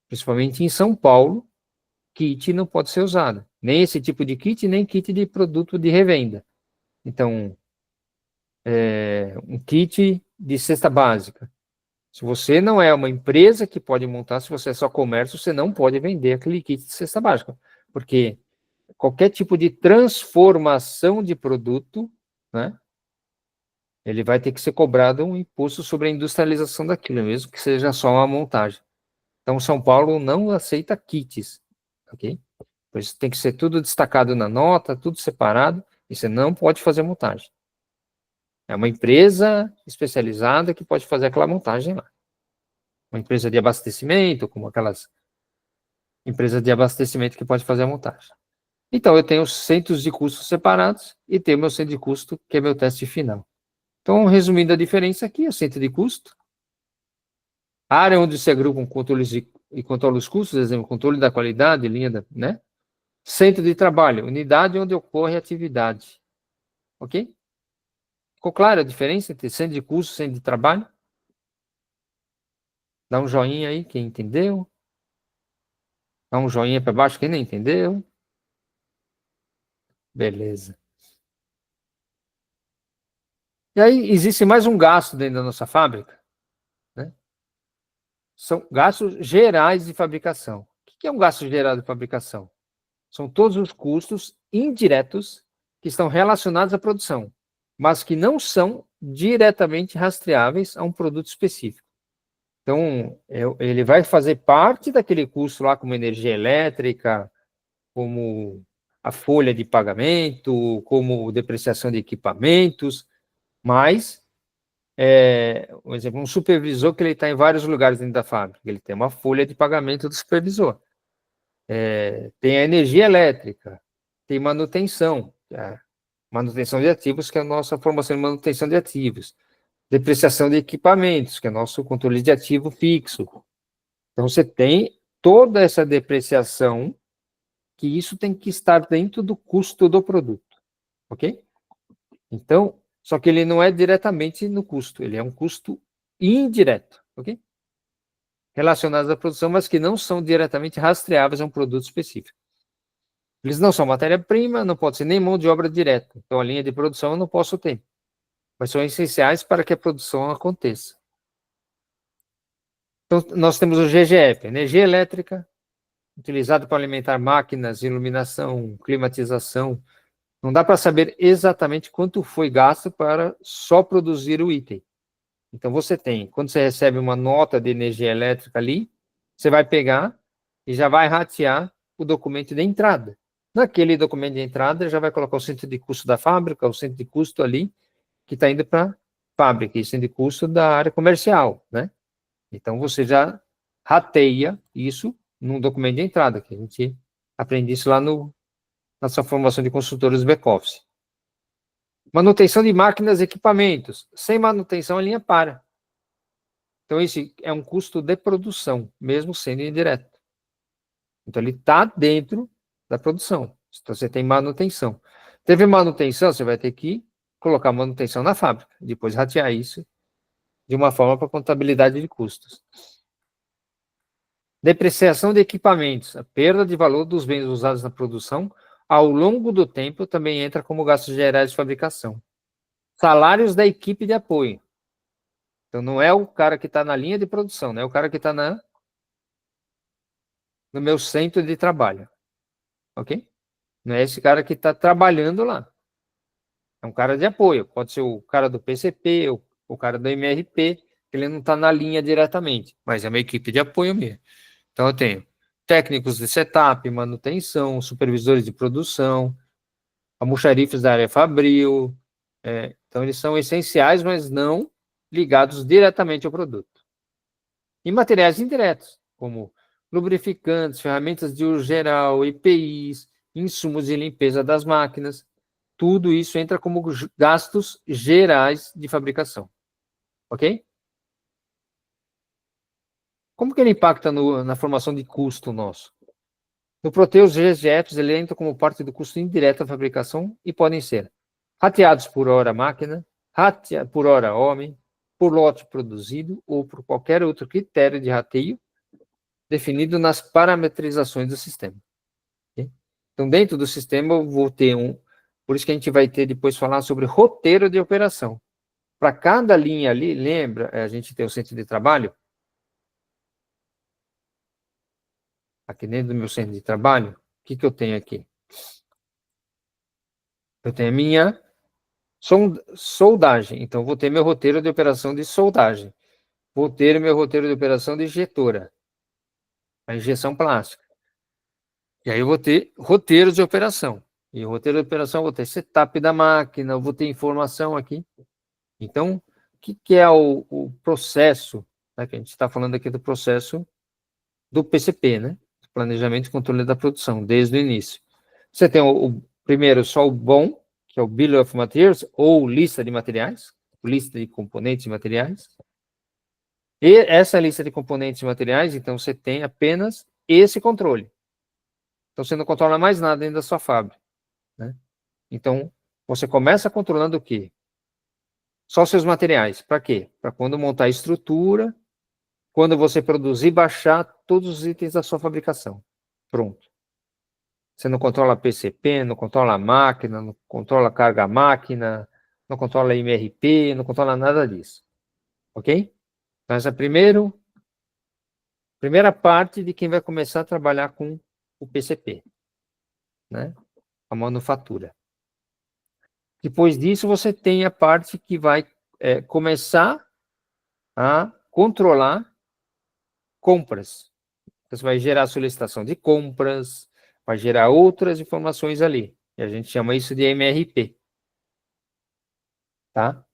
Principalmente em São Paulo, kit não pode ser usado. Nem esse tipo de kit, nem kit de produto de revenda. Então, um kit de cesta básica. Se você não é uma empresa que pode montar, se você é só comércio, você não pode vender aquele kit de cesta básica. Porque qualquer tipo de transformação de produto, né, ele vai ter que ser cobrado um imposto sobre a industrialização daquilo, mesmo que seja só uma montagem. Então, São Paulo não aceita kits, ok? Por isso tem que ser tudo destacado na nota, tudo separado, e você não pode fazer montagem. É uma empresa especializada que pode fazer aquela montagem lá. Uma empresa de abastecimento, como aquelas empresas de abastecimento que pode fazer a montagem. Então, eu tenho centros de custos separados e tenho meu centro de custo, que é meu teste final. Então, resumindo a diferença aqui, é o centro de custo, a área onde se agrupam controles e controla os custos, por exemplo, controle da qualidade, né? Centro de trabalho, unidade onde ocorre a atividade. Ok? Ficou clara a diferença entre centro de custo e centro de trabalho? Dá um joinha aí, quem entendeu. Dá um joinha para baixo, quem não entendeu. Beleza. E aí, existe mais um gasto dentro da nossa fábrica, né? São gastos gerais de fabricação. O que é um gasto geral de fabricação? São todos os custos indiretos que estão relacionados à produção, mas que não são diretamente rastreáveis a um produto específico. Então, ele vai fazer parte daquele custo lá, como energia elétrica, como a folha de pagamento, como depreciação de equipamentos, mas, por exemplo, um supervisor que ele está em vários lugares dentro da fábrica, ele tem uma folha de pagamento do supervisor. Tem a energia elétrica, tem manutenção de ativos, que é a nossa formação em manutenção de ativos, depreciação de equipamentos, que é o nosso controle de ativo fixo. Então, você tem toda essa depreciação, que isso tem que estar dentro do custo do produto, ok? Então, só que ele não é diretamente no custo, ele é um custo indireto, ok? Relacionados à produção, mas que não são diretamente rastreáveis a um produto específico. Eles não são matéria-prima, não pode ser nem mão de obra direta. Então, a linha de produção eu não posso ter. Mas são essenciais para que a produção aconteça. Então, nós temos o GGF, energia elétrica, utilizada para alimentar máquinas, iluminação, climatização. Não dá para saber exatamente quanto foi gasto para só produzir o item. Então, você tem, quando você recebe uma nota de energia elétrica ali, você vai pegar e já vai ratear o documento de entrada. Naquele documento de entrada, já vai colocar o centro de custo da fábrica, o centro de custo ali, que está indo para a fábrica, e centro de custo da área comercial, né? Então, você já rateia isso num documento de entrada, que a gente aprende isso lá na sua formação de consultores back-office. Manutenção de máquinas e equipamentos. Sem manutenção, a linha para. Então, esse é um custo de produção, mesmo sendo indireto. Então, ele está dentro da produção. Então, você tem manutenção. Teve manutenção, você vai ter que colocar manutenção na fábrica, depois ratear isso de uma forma para contabilidade de custos. Depreciação de equipamentos. A perda de valor dos bens usados na produção ao longo do tempo também entra como gastos gerais de fabricação. Salários da equipe de apoio. Então, não é o cara que está na linha de produção, não é o cara que está no meu centro de trabalho. Ok? Não é esse cara que está trabalhando lá. É um cara de apoio. Pode ser o cara do PCP, o cara do MRP, que ele não está na linha diretamente, mas é uma equipe de apoio mesmo. Então, eu tenho técnicos de setup, manutenção, supervisores de produção, almoxarifes da área fabril. Então, eles são essenciais, mas não ligados diretamente ao produto. E materiais indiretos, como lubrificantes, ferramentas de uso geral, EPIs, insumos de limpeza das máquinas, tudo isso entra como gastos gerais de fabricação. Ok? Como que ele impacta na formação de custo nosso? No Proteus, os GGFs ele entra como parte do custo indireto da fabricação e podem ser rateados por hora máquina, por hora homem, por lote produzido ou por qualquer outro critério de rateio definido nas parametrizações do sistema. Okay? Então, dentro do sistema, eu vou ter por isso que a gente vai ter depois falar sobre roteiro de operação. Para cada linha ali, lembra, a gente tem o centro de trabalho. Aqui dentro do meu centro de trabalho, o que eu tenho aqui? Eu tenho a minha soldagem. Então, vou ter meu roteiro de operação de soldagem. Vou ter meu roteiro de operação de injetora. A injeção plástica. E aí eu vou ter roteiros de operação. E o roteiro de operação, eu vou ter setup da máquina, eu vou ter informação aqui. Então, o que é o processo? Né, que a gente está falando aqui do processo do PCP, né? Planejamento e controle da produção, desde o início. Você tem primeiro só o BOM, que é o Bill of Materials, ou lista de materiais, lista de componentes e materiais. E essa lista de componentes e materiais, então, você tem apenas esse controle. Então, você não controla mais nada dentro da sua fábrica. Né? Então, você começa controlando o quê? Só seus materiais. Para quê? Para quando montar a estrutura, quando você produzir, baixar todos os itens da sua fabricação. Pronto. Você não controla PCP, não controla a máquina, não controla a carga máquina, não controla MRP, não controla nada disso. Ok? Então, essa é a primeira parte de quem vai começar a trabalhar com o PCP, né? A manufatura. Depois disso, você tem a parte que vai começar a controlar compras. Então, você vai gerar solicitação de compras, vai gerar outras informações ali. E a gente chama isso de MRP. Tá?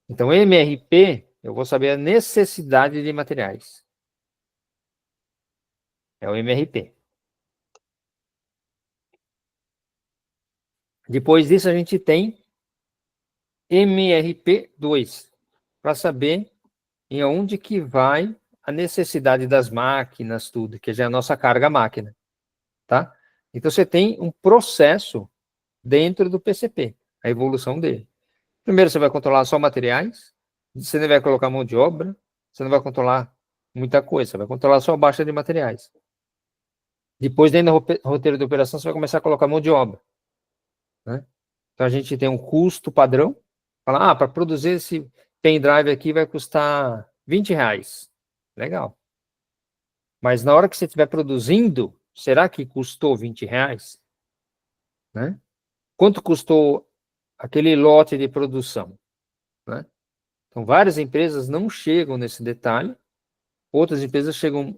Então, MRP, eu vou saber a necessidade de materiais. É o MRP. Depois disso, a gente tem MRP2, para saber em onde que vai a necessidade das máquinas, tudo, que já é a nossa carga máquina, tá? Então, você tem um processo dentro do PCP, a evolução dele. Primeiro, você vai controlar só materiais, você não vai colocar mão de obra, você não vai controlar muita coisa, você vai controlar só a baixa de materiais. Depois, dentro do roteiro de operação, você vai começar a colocar mão de obra, né? Então, a gente tem um custo padrão, fala, para produzir esse pendrive aqui vai custar R$20. Legal. Mas na hora que você estiver produzindo, será que custou R$20? Né? Quanto custou aquele lote de produção? Né? Então, várias empresas não chegam nesse detalhe, outras empresas chegam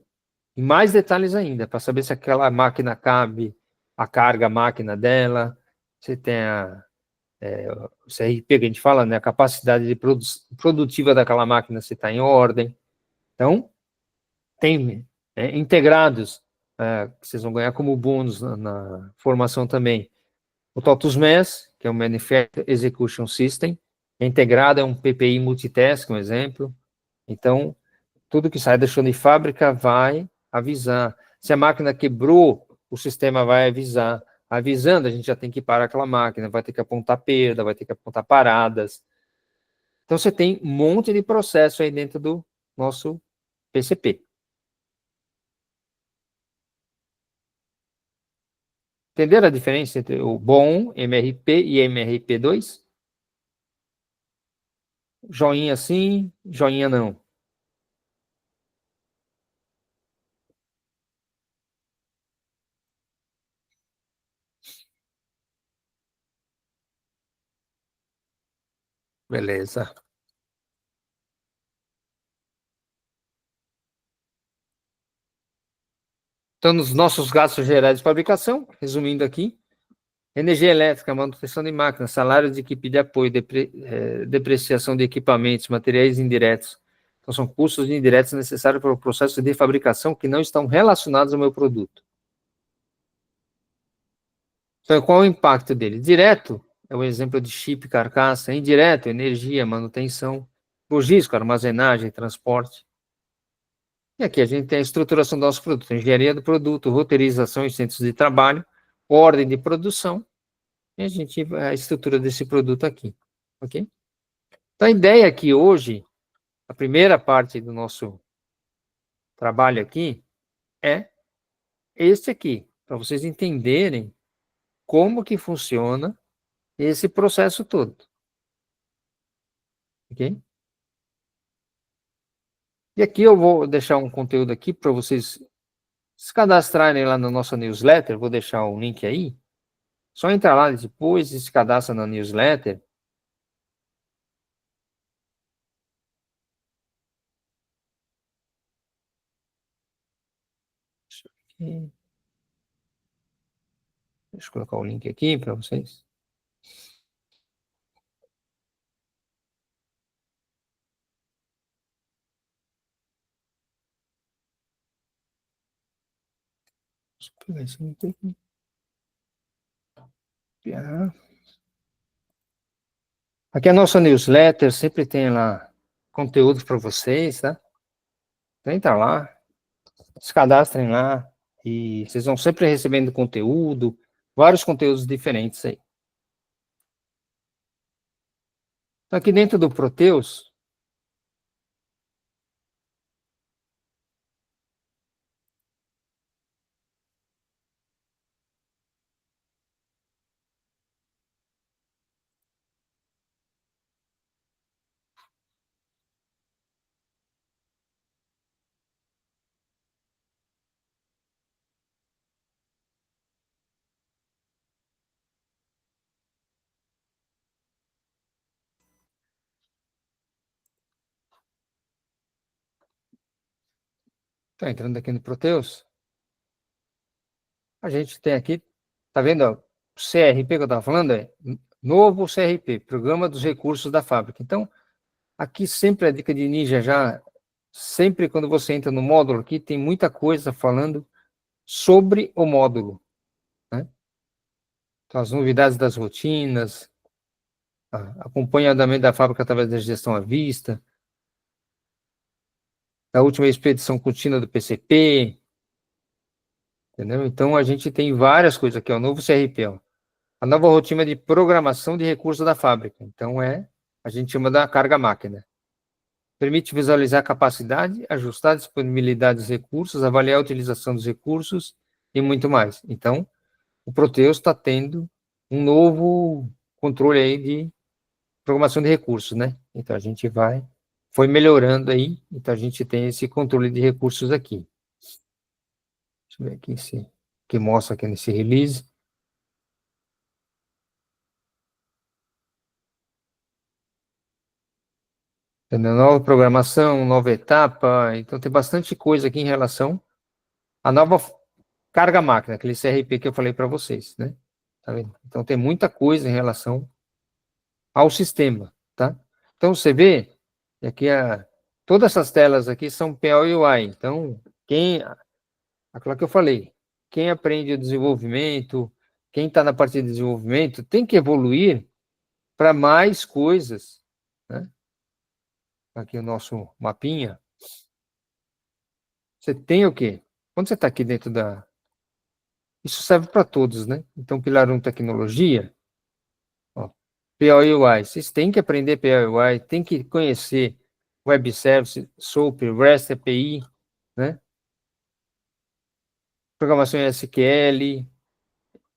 em mais detalhes ainda, para saber se aquela máquina cabe, a carga máquina dela, se tem o CRP que a gente fala, né, a capacidade de produtiva daquela máquina, se está em ordem. Então, tem integrados, que vocês vão ganhar como bônus na formação também. O TOTUS MES, que é o Manufacturing Execution System, é integrado, é um PPI multitask, um exemplo. Então, tudo que sai da chão de fábrica vai avisar. Se a máquina quebrou, o sistema vai avisar. Avisando, a gente já tem que parar aquela máquina, vai ter que apontar perda, vai ter que apontar paradas. Então, você tem um monte de processo aí dentro do nosso PCP. Entenderam a diferença entre o bom MRP e MRP2? Joinha sim, joinha não. Beleza. Então, nos nossos gastos gerais de fabricação, resumindo aqui, energia elétrica, manutenção de máquinas, salário de equipe de apoio, depreciação de equipamentos, materiais indiretos. Então, são custos indiretos necessários para o processo de fabricação que não estão relacionados ao meu produto. Então, qual é o impacto dele? Direto, é o exemplo de chip, carcaça. Indireto, energia, manutenção. Logística, armazenagem, transporte. E aqui a gente tem a estruturação do nosso produto, engenharia do produto, roteirização e centros de trabalho, ordem de produção, e a estrutura desse produto aqui, ok? Então, a ideia aqui hoje, a primeira parte do nosso trabalho aqui, é esse aqui, para vocês entenderem como que funciona esse processo todo, ok? E aqui eu vou deixar um conteúdo aqui para vocês se cadastrarem lá na nossa newsletter, vou deixar o link aí. Só entrar lá depois e se cadastra na newsletter. Deixa eu colocar o link aqui para vocês. Deixa eu pegar esse link aqui. Aqui é a nossa newsletter, sempre tem lá conteúdo para vocês, tá? Então entra lá, se cadastrem lá e vocês vão sempre recebendo conteúdo, vários conteúdos diferentes aí. Então, aqui dentro do Proteus, Então, entrando aqui no Proteus, a gente tem aqui, tá vendo? Ó, o CRP que eu estava falando é novo CRP, Programa dos Recursos da Fábrica. Então, aqui sempre a dica de ninja já, sempre quando você entra no módulo aqui, tem muita coisa falando sobre o módulo, né? Então, as novidades das rotinas, acompanha o andamento da fábrica através da gestão à vista, a última expedição contínua do PCP, entendeu? Então, a gente tem várias coisas aqui, ó, o novo CRP, ó, a nova rotina de programação de recursos da fábrica. Então, a gente chama da carga máquina. Permite visualizar a capacidade, ajustar a disponibilidade dos recursos, avaliar a utilização dos recursos e muito mais. Então, o Proteus está tendo um novo controle aí de programação de recursos, né? Então, a gente foi melhorando aí, então a gente tem esse controle de recursos aqui. Deixa eu ver aqui que mostra aqui nesse release. Entendeu? Nova programação, nova etapa, então tem bastante coisa aqui em relação à nova carga máquina, aquele CRP que eu falei para vocês, né? Tá vendo? Então tem muita coisa em relação ao sistema, tá? Então você vê, aqui todas essas telas aqui são PO e UI, então aquilo que eu falei, quem aprende o desenvolvimento, quem está na parte de desenvolvimento, tem que evoluir para mais coisas, né? Aqui o nosso mapinha. Você tem o quê? Quando você está aqui dentro Isso serve para todos, né? Então, pilar 1, tecnologia, ó, PO e UI. Vocês têm que aprender PO e UI, tem que conhecer Web Service, SOAP, REST API, né? Programação em SQL.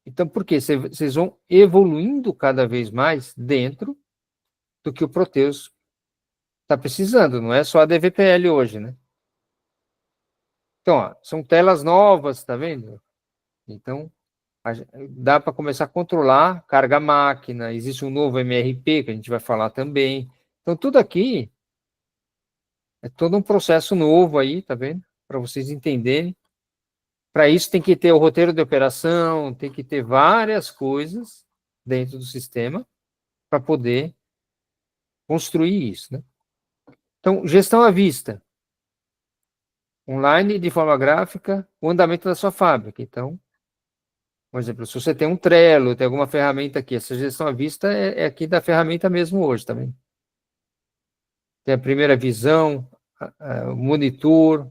Então, por quê? Vocês vão evoluindo cada vez mais dentro do que o Proteus está precisando, não é só a DVPL hoje, né? Então, ó, são telas novas, tá vendo? Então, dá para começar a controlar carga máquina, existe um novo MRP que a gente vai falar também. Então, tudo aqui é todo um processo novo aí, tá vendo? Para vocês entenderem. Para isso tem que ter o roteiro de operação, tem que ter várias coisas dentro do sistema para poder construir isso, né? Então, gestão à vista. Online, de forma gráfica, o andamento da sua fábrica. Então, por exemplo, se você tem um Trello, tem alguma ferramenta aqui, essa gestão à vista é aqui da ferramenta mesmo hoje, tá vendo? Tem a primeira visão, o monitor,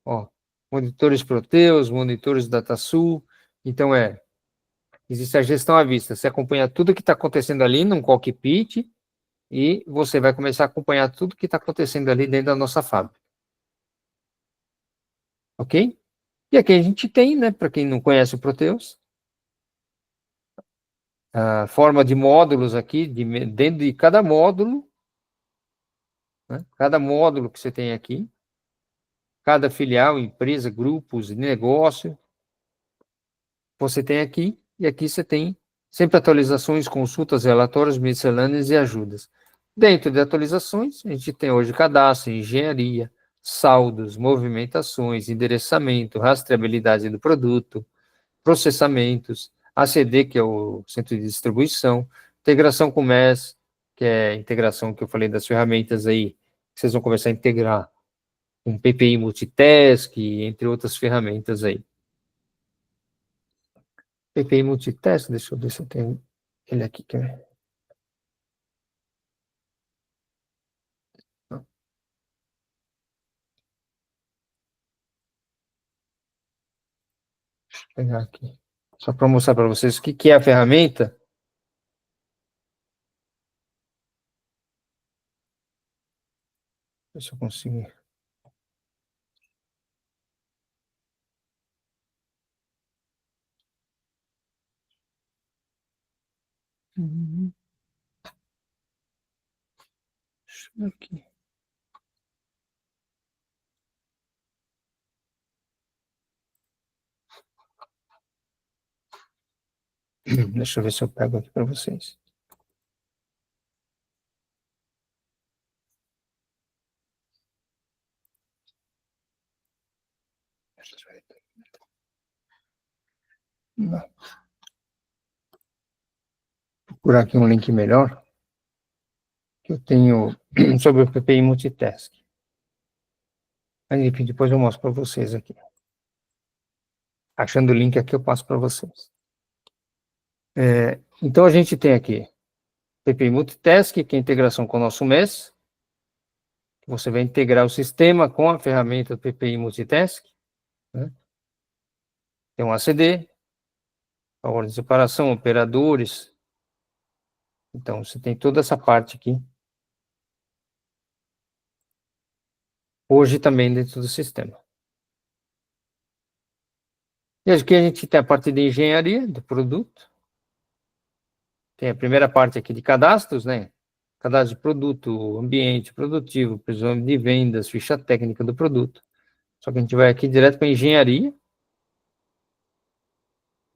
ó, monitores Proteus, monitores DataSul. Então, existe a gestão à vista. Você acompanha tudo que está acontecendo ali num cockpit e você vai começar a acompanhar tudo que está acontecendo ali dentro da nossa fábrica. Ok? E aqui a gente tem, né, para quem não conhece o Proteus, a forma de módulos aqui, dentro de cada módulo, né, cada módulo que você tem aqui, cada filial, empresa, grupos, negócio, você tem aqui, e aqui você tem sempre atualizações, consultas, relatórios, miscelâneas e ajudas. Dentro de atualizações, a gente tem hoje cadastro, engenharia, saldos, movimentações, endereçamento, rastreabilidade do produto, processamentos, ACD, que é o centro de distribuição, integração com MES, que é a integração que eu falei das ferramentas aí, que vocês vão começar a integrar com PPI Multitask, entre outras ferramentas aí. PPI Multitask, deixa eu ver se eu tenho ele aqui. Deixa eu pegar aqui. Só para mostrar para vocês o que é a ferramenta. Deixa eu conseguir. Deixa eu ver aqui. Deixa eu ver se eu pego aqui para vocês. procurar aqui um link melhor, que eu tenho sobre o PPI Multitask. Mas, enfim, depois eu mostro para vocês aqui. Achando o link aqui, eu passo para vocês. Então, a gente tem aqui PPI Multitask, que é a integração com o nosso MES. Você vai integrar o sistema com a ferramenta do PPI Multitask. Né? Tem um ACD, a ordem de separação, operadores. Então, você tem toda essa parte aqui. Hoje também dentro do sistema. E aqui a gente tem a parte de engenharia do produto. Tem a primeira parte aqui de cadastros, né? Cadastro de produto, ambiente produtivo, previsão de vendas, ficha técnica do produto. Só que a gente vai aqui direto para engenharia.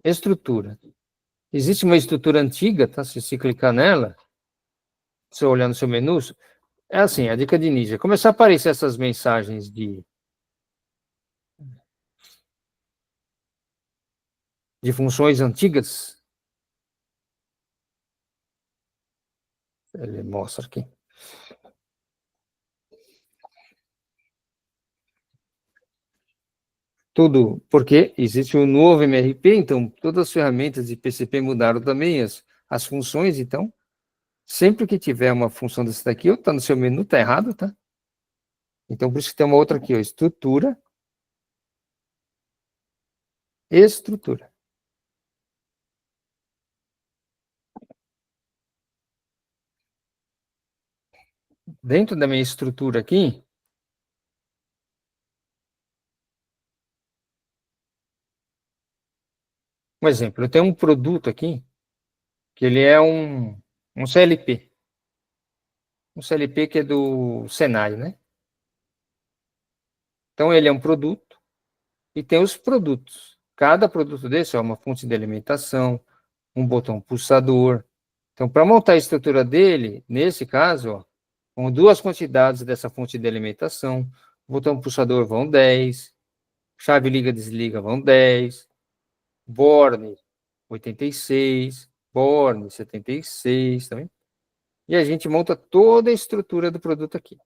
Estrutura. Existe uma estrutura antiga, tá? Se você clicar nela, se você olhar no seu menu, é assim, a dica de ninja. Começar a aparecer essas mensagens de funções antigas. Ele mostra aqui. Tudo porque existe um novo MRP, então todas as ferramentas de PCP mudaram também, as funções, então, sempre que tiver uma função dessa daqui, está no seu menu, está errado, tá? Então, por isso que tem uma outra aqui, ó, estrutura. Estrutura. Dentro da minha estrutura aqui, um exemplo, eu tenho um produto aqui, que ele é um CLP. Um CLP que é do Senai, né? Então, ele é um produto e tem os produtos. Cada produto desse é uma fonte de alimentação, um botão pulsador. Então, para montar a estrutura dele, nesse caso, ó, com duas quantidades dessa fonte de alimentação, botão pulsador vão 10, chave liga-desliga vão 10, borne 86, borne 76 também. E a gente monta toda a estrutura do produto aqui.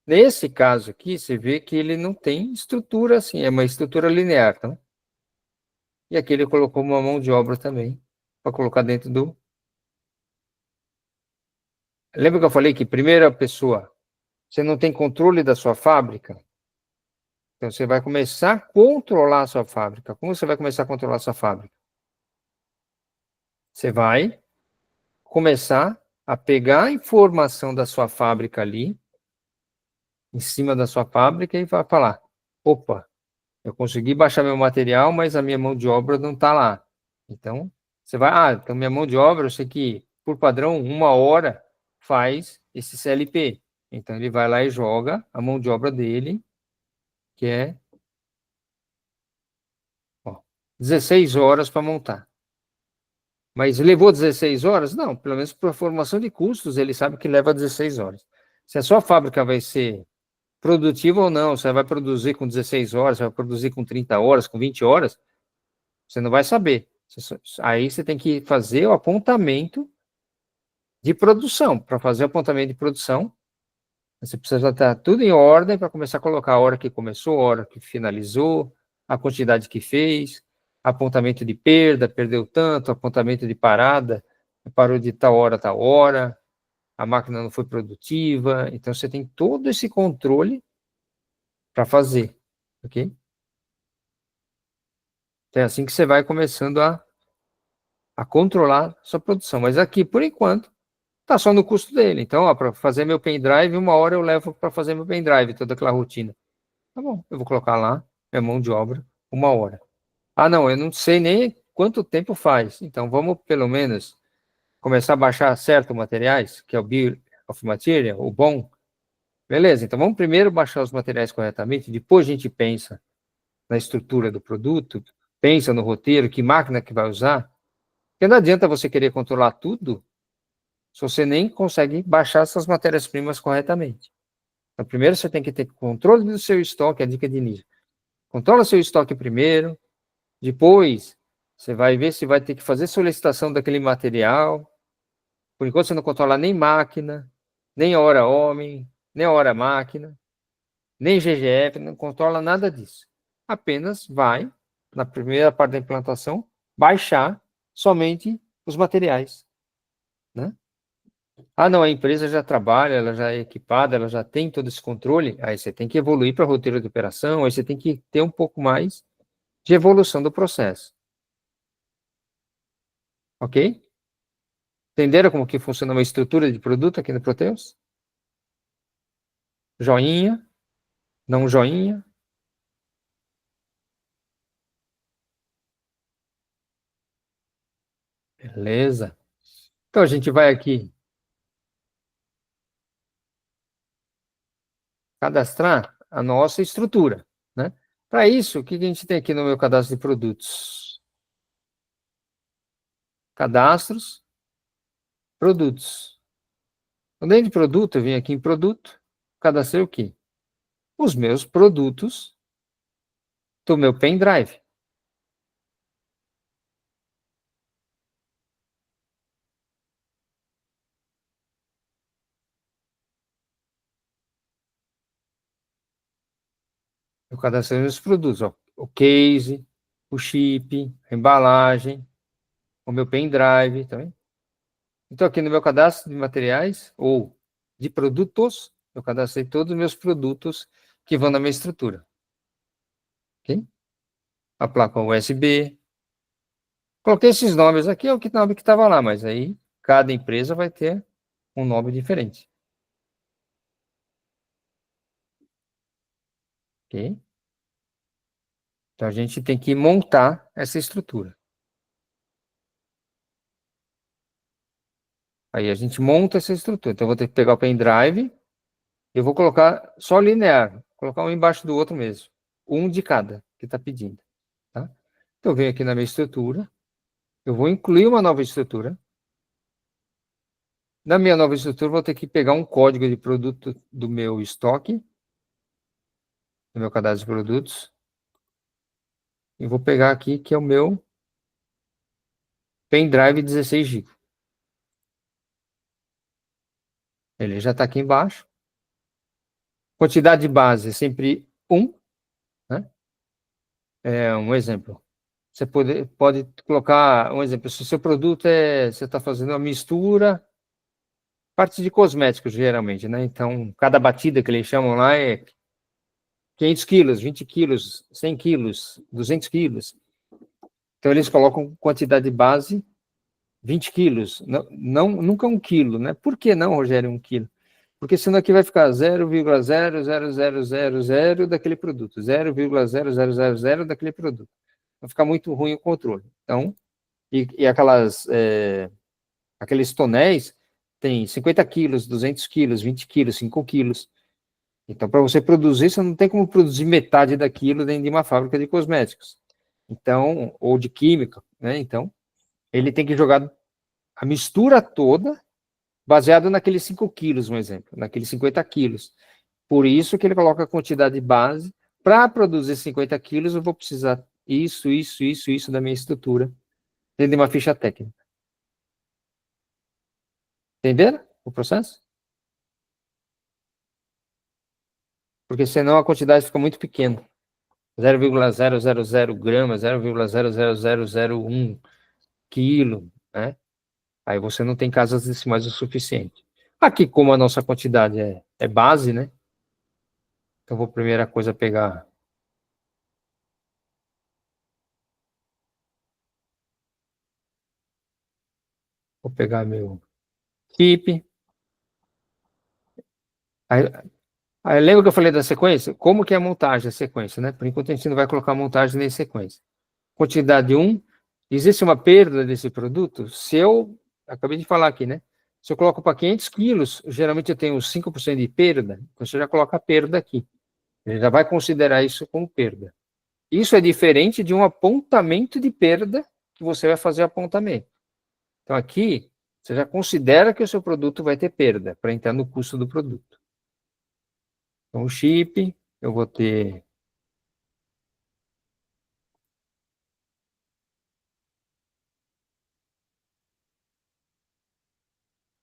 Nesse caso aqui, você vê que ele não tem estrutura assim, é uma estrutura linear, tá? E aqui ele colocou uma mão de obra também, para colocar dentro do... Lembra que eu falei que primeira pessoa, você não tem controle da sua fábrica? Então, você vai começar a controlar a sua fábrica. Como você vai começar a controlar a sua fábrica? Você vai começar a pegar a informação da sua fábrica ali, em cima da sua fábrica, e vai falar, opa, eu consegui baixar meu material, mas a minha mão de obra não está lá. Então, você vai, então minha mão de obra, eu sei que, por padrão, 1 hora faz esse CLP. Então, ele vai lá e joga a mão de obra dele, que é 16 horas para montar. Mas levou 16 horas? Não, pelo menos para formação de custos, ele sabe que leva 16 horas. Se a sua fábrica vai ser produtiva ou não, você vai produzir com 16 horas, você vai produzir com 30 horas, com 20 horas, você não vai saber. Aí você tem que fazer o apontamento de produção. Para fazer o apontamento de produção, você precisa estar tudo em ordem para começar a colocar a hora que começou, a hora que finalizou, a quantidade que fez, apontamento de perda, perdeu tanto, apontamento de parada, parou de tal hora, a máquina não foi produtiva. Então, você tem todo esse controle para fazer, ok? Então, é assim que você vai começando a controlar a sua produção. Mas aqui, por enquanto, está só no custo dele. Então, para fazer meu pendrive, 1 hora eu levo para fazer meu pendrive, toda aquela rotina. Tá bom, eu vou colocar lá, minha mão de obra, 1 hora. Ah, não, eu não sei nem quanto tempo faz. Então, vamos, pelo menos, começar a baixar certos materiais, que é o Bill of Material, o bom. Beleza, então vamos primeiro baixar os materiais corretamente, depois a gente pensa na estrutura do produto, pensa no roteiro, que máquina que vai usar. Porque não adianta você querer controlar tudo se você nem consegue baixar essas matérias-primas corretamente. Então, primeiro você tem que ter controle do seu estoque, a dica de ninja. Controla seu estoque primeiro, Depois, você vai ver se vai ter que fazer solicitação daquele material. Por enquanto, você não controla nem máquina, nem hora homem, nem hora máquina, nem GGF, não controla nada disso. Apenas vai, na primeira parte da implantação, baixar somente os materiais, né? Ah, não, a empresa já trabalha, ela já é equipada, ela já tem todo esse controle, aí você tem que evoluir para roteiro de operação, aí você tem que ter um pouco mais de evolução do processo. Ok? Entenderam como que funciona uma estrutura de produto aqui no Proteus? Joinha, não joinha. Beleza. Então, a gente vai aqui cadastrar a nossa estrutura, né? Para isso, o que a gente tem aqui no meu cadastro de produtos? Cadastros, produtos. Então, dentro de produto, eu vim aqui em produto, cadastrei o quê? Os meus produtos do meu pendrive. Eu cadastrei os produtos, ó, o case, o chip, a embalagem, o meu pendrive, tá vendo? Então, aqui no meu cadastro de materiais, ou de produtos, eu cadastrei todos os meus produtos que vão na minha estrutura. Ok? A placa USB. Coloquei esses nomes aqui, é o nome que estava lá, mas aí cada empresa vai ter um nome diferente. Ok? Então, a gente tem que montar essa estrutura. Aí a gente monta essa estrutura. Então, eu vou ter que pegar o pendrive, eu vou colocar só linear, colocar um embaixo do outro mesmo. Um de cada que está pedindo. Tá? Então, eu venho aqui na minha estrutura, eu vou incluir uma nova estrutura. Na minha nova estrutura, eu vou ter que pegar um código de produto do meu estoque, do meu cadastro de produtos, e vou pegar aqui, que é o meu pendrive 16 GB. Ele já está aqui embaixo. Quantidade de base é sempre 1, né? É um exemplo. Você pode colocar um exemplo. Se o seu produto você está fazendo uma mistura, parte de cosméticos, geralmente, né? Então, cada batida que eles chamam lá é 500 quilos, 20 quilos, 100 quilos, 200 quilos. Então, eles colocam quantidade de base 20 quilos, nunca 1 quilo, né? Por que não, Rogério, 1 quilo? Porque senão aqui vai ficar 0,00000 daquele produto, 0,0000 daquele produto. Vai ficar muito ruim o controle. Então, aqueles tonéis tem 50 quilos, 200 quilos, 20 quilos, 5 quilos. Então, para você produzir, você não tem como produzir metade daquilo dentro de uma fábrica de cosméticos. Então, ou de química, né? Então, ele tem que jogar a mistura toda baseado naqueles 5 quilos, um exemplo, naqueles 50 quilos. Por isso que ele coloca a quantidade base. Para produzir 50 quilos, eu vou precisar isso da minha estrutura, dentro de uma ficha técnica. Entenderam o processo? Porque senão a quantidade fica muito pequena. 0,000 gramas, 0,00001 quilo, né? Aí você não tem casas decimais o suficiente. Aqui, como a nossa quantidade é base, né? Então, vou primeira coisa pegar. Vou pegar meu chip. Aí lembra que eu falei da sequência? Como que é a montagem, a sequência, né? Por enquanto a gente não vai colocar montagem nem sequência. Quantidade 1, existe uma perda desse produto? Se eu, acabei de falar aqui, né? Se eu coloco para 500 quilos, geralmente eu tenho 5% de perda, então você já coloca a perda aqui. Ele já vai considerar isso como perda. Isso é diferente de um apontamento de perda que você vai fazer apontamento. Então aqui, você já considera que o seu produto vai ter perda, para entrar no custo do produto. Então, o chip, eu vou ter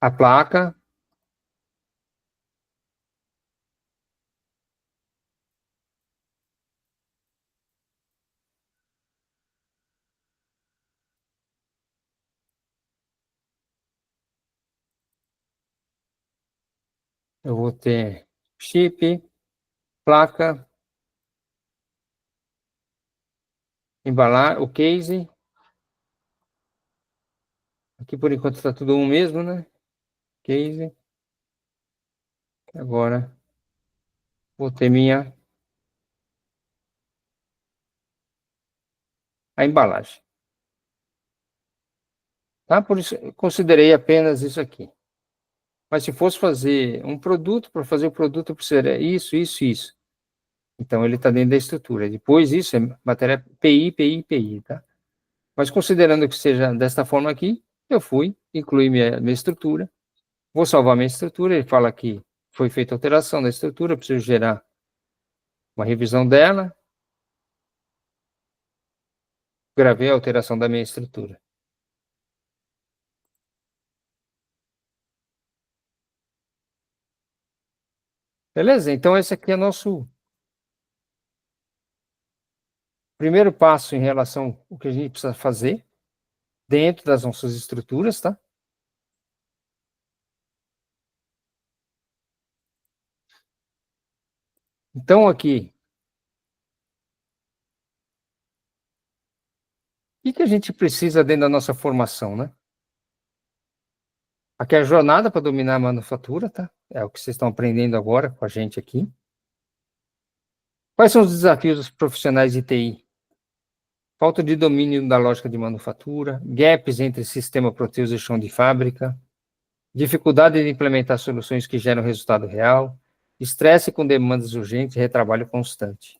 a placa, eu vou ter chip, placa, embalar, o case. Aqui por enquanto está tudo um mesmo, né? Case. Agora vou ter a embalagem. Tá? Por isso, eu considerei apenas isso aqui. Mas se fosse fazer um produto, para fazer o produto eu precisaria isso, isso, isso. Então, ele está dentro da estrutura. Depois, isso é matéria PI, PI, PI, tá? Mas considerando que seja desta forma aqui, eu fui, incluí minha estrutura, vou salvar minha estrutura, ele fala que foi feita alteração da estrutura, eu preciso gerar uma revisão dela, gravei a alteração da minha estrutura. Beleza? Então, esse aqui é nosso primeiro passo em relação ao que a gente precisa fazer dentro das nossas estruturas, tá? Então, aqui, o que a gente precisa dentro da nossa formação, né? Aqui é a jornada para dominar a manufatura, tá? É o que vocês estão aprendendo agora com a gente aqui. Quais são os desafios dos profissionais de TI? Falta de domínio da lógica de manufatura, gaps entre sistema Proteus e chão de fábrica, dificuldade de implementar soluções que geram resultado real, estresse com demandas urgentes e retrabalho constante.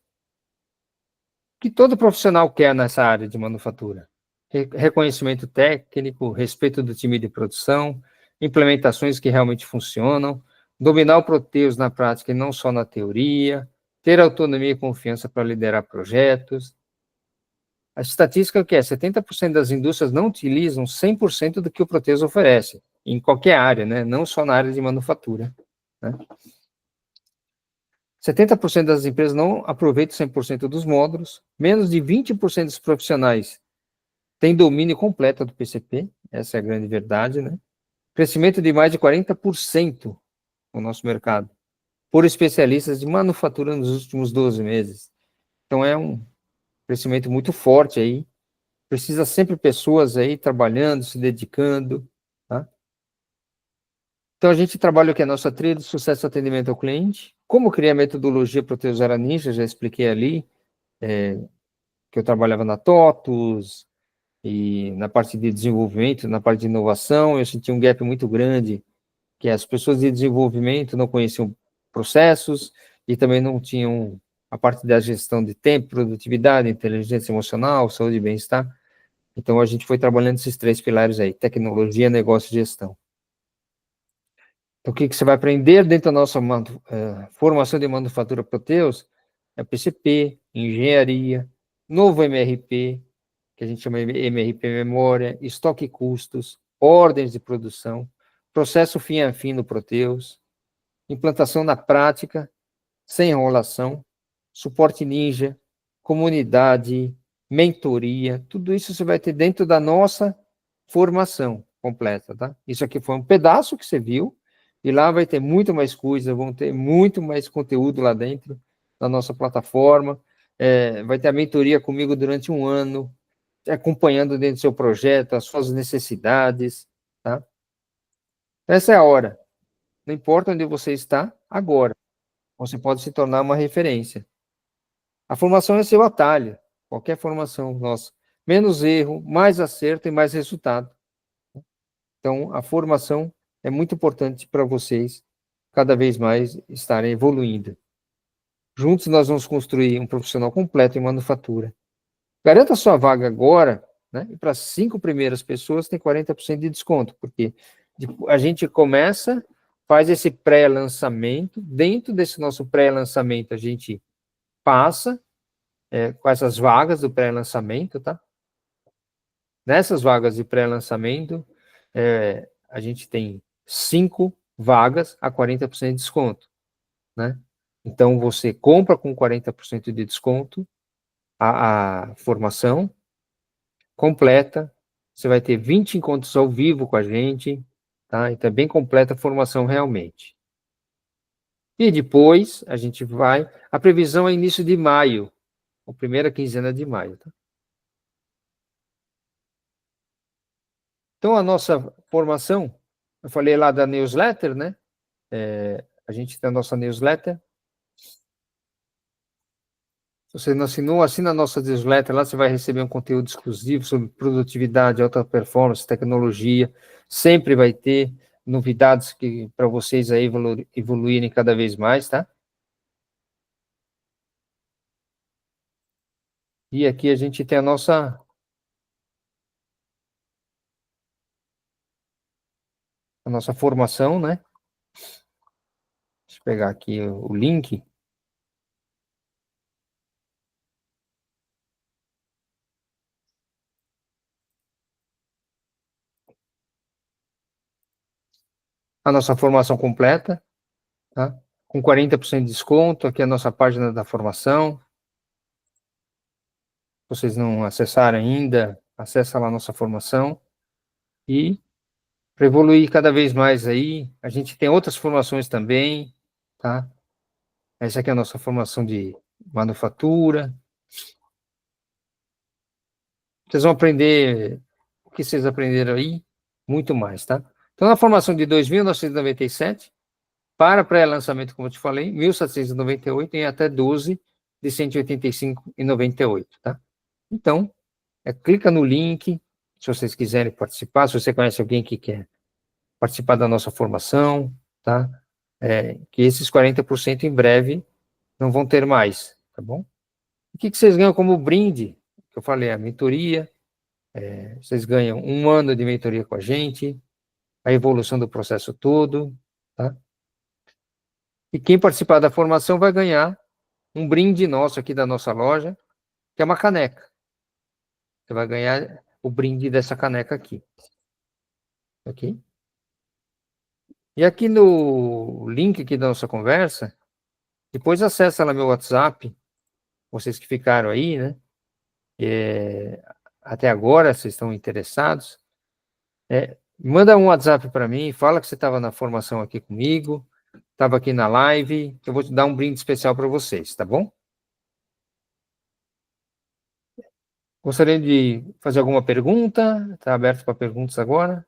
O que todo profissional quer nessa área de manufatura? Reconhecimento técnico, respeito do time de produção, implementações que realmente funcionam, dominar o Proteus na prática e não só na teoria, ter autonomia e confiança para liderar projetos. A estatística é o que é? 70% das indústrias não utilizam 100% do que o Proteus oferece, em qualquer área, né? Não só na área de manufatura, né? 70% das empresas não aproveitam 100% dos módulos, menos de 20% dos profissionais têm domínio completo do PCP, essa é a grande verdade, né? Crescimento de mais de 40% no nosso mercado, por especialistas de manufatura nos últimos 12 meses. Então, é um crescimento muito forte aí. Precisa sempre pessoas aí trabalhando, se dedicando, tá? Então, a gente trabalha o que é a nossa trilha de sucesso e atendimento ao cliente. Como criar a metodologia Proteus Era Ninja, já expliquei ali, que eu trabalhava na TOTUS, e na parte de desenvolvimento, na parte de inovação, eu senti um gap muito grande, que as pessoas de desenvolvimento não conheciam processos e também não tinham a parte da gestão de tempo, produtividade, inteligência emocional, saúde e bem-estar. Então, a gente foi trabalhando esses 3 pilares aí, tecnologia, negócio e gestão. Então, o que você vai aprender dentro da nossa formação de manufatura Proteus? É PCP, engenharia, novo MRP, que a gente chama de MRP memória, estoque e custos, ordens de produção, processo fim a fim no Proteus, implantação na prática, sem enrolação, suporte ninja, comunidade, mentoria, tudo isso você vai ter dentro da nossa formação completa, tá? Isso aqui foi um pedaço que você viu, e lá vai ter muito mais coisa, vão ter muito mais conteúdo lá dentro da nossa plataforma, vai ter a mentoria comigo durante 1 ano, acompanhando dentro do seu projeto, as suas necessidades, tá? Essa é a hora. Não importa onde você está agora, você pode se tornar uma referência. A formação é seu atalho, qualquer formação nossa. Menos erro, mais acerto e mais resultado. Então, a formação é muito importante para vocês cada vez mais estarem evoluindo. Juntos nós vamos construir um profissional completo em manufatura. Garanta sua vaga agora, né? E para as 5 primeiras pessoas tem 40% de desconto, porque a gente começa, faz esse pré-lançamento, dentro desse nosso pré-lançamento a gente passa com essas vagas do pré-lançamento, tá? Nessas vagas de pré-lançamento, a gente tem 5 vagas a 40% de desconto, né? Então, você compra com 40% de desconto a formação completa, você vai ter 20 encontros ao vivo com a gente, tá? Então, é bem completa a formação realmente. E depois, a gente vai... A previsão é início de maio, a primeira quinzena de maio, tá? Então, a nossa formação, eu falei lá da newsletter, né? A gente tem a nossa newsletter. Se você não assinou, assina a nossa newsletter, lá você vai receber um conteúdo exclusivo sobre produtividade, alta performance, tecnologia. Sempre vai ter novidades que para vocês aí evoluírem cada vez mais, tá? E aqui a gente tem a nossa formação, né? Deixa eu pegar aqui o link. A nossa formação completa, tá? Com 40% de desconto, aqui é a nossa página da formação. Se vocês não acessaram ainda, acessa lá a nossa formação. E para evoluir cada vez mais aí, a gente tem outras formações também, tá? Essa aqui é a nossa formação de manufatura. Vocês vão aprender o que vocês aprenderam aí, muito mais, tá? Então, na formação de 2.997, para pré-lançamento, como eu te falei, 1.798 em até 12 de 185,98, tá? Então, clica no link, se vocês quiserem participar, se você conhece alguém que quer participar da nossa formação, tá? Que esses 40% em breve não vão ter mais, tá bom? O que vocês ganham como brinde? Que eu falei, a mentoria, vocês ganham 1 ano de mentoria com a gente, a evolução do processo todo, tá? E quem participar da formação vai ganhar um brinde nosso aqui da nossa loja, que é uma caneca. Você vai ganhar o brinde dessa caneca aqui. Ok? E aqui no link aqui da nossa conversa, depois acessa lá meu WhatsApp, vocês que ficaram aí, né? Até agora, vocês estão interessados. Manda um WhatsApp para mim, fala que você estava na formação aqui comigo, estava aqui na live, que eu vou te dar um brinde especial para vocês, tá bom? Gostaria de fazer alguma pergunta? Está aberto para perguntas agora?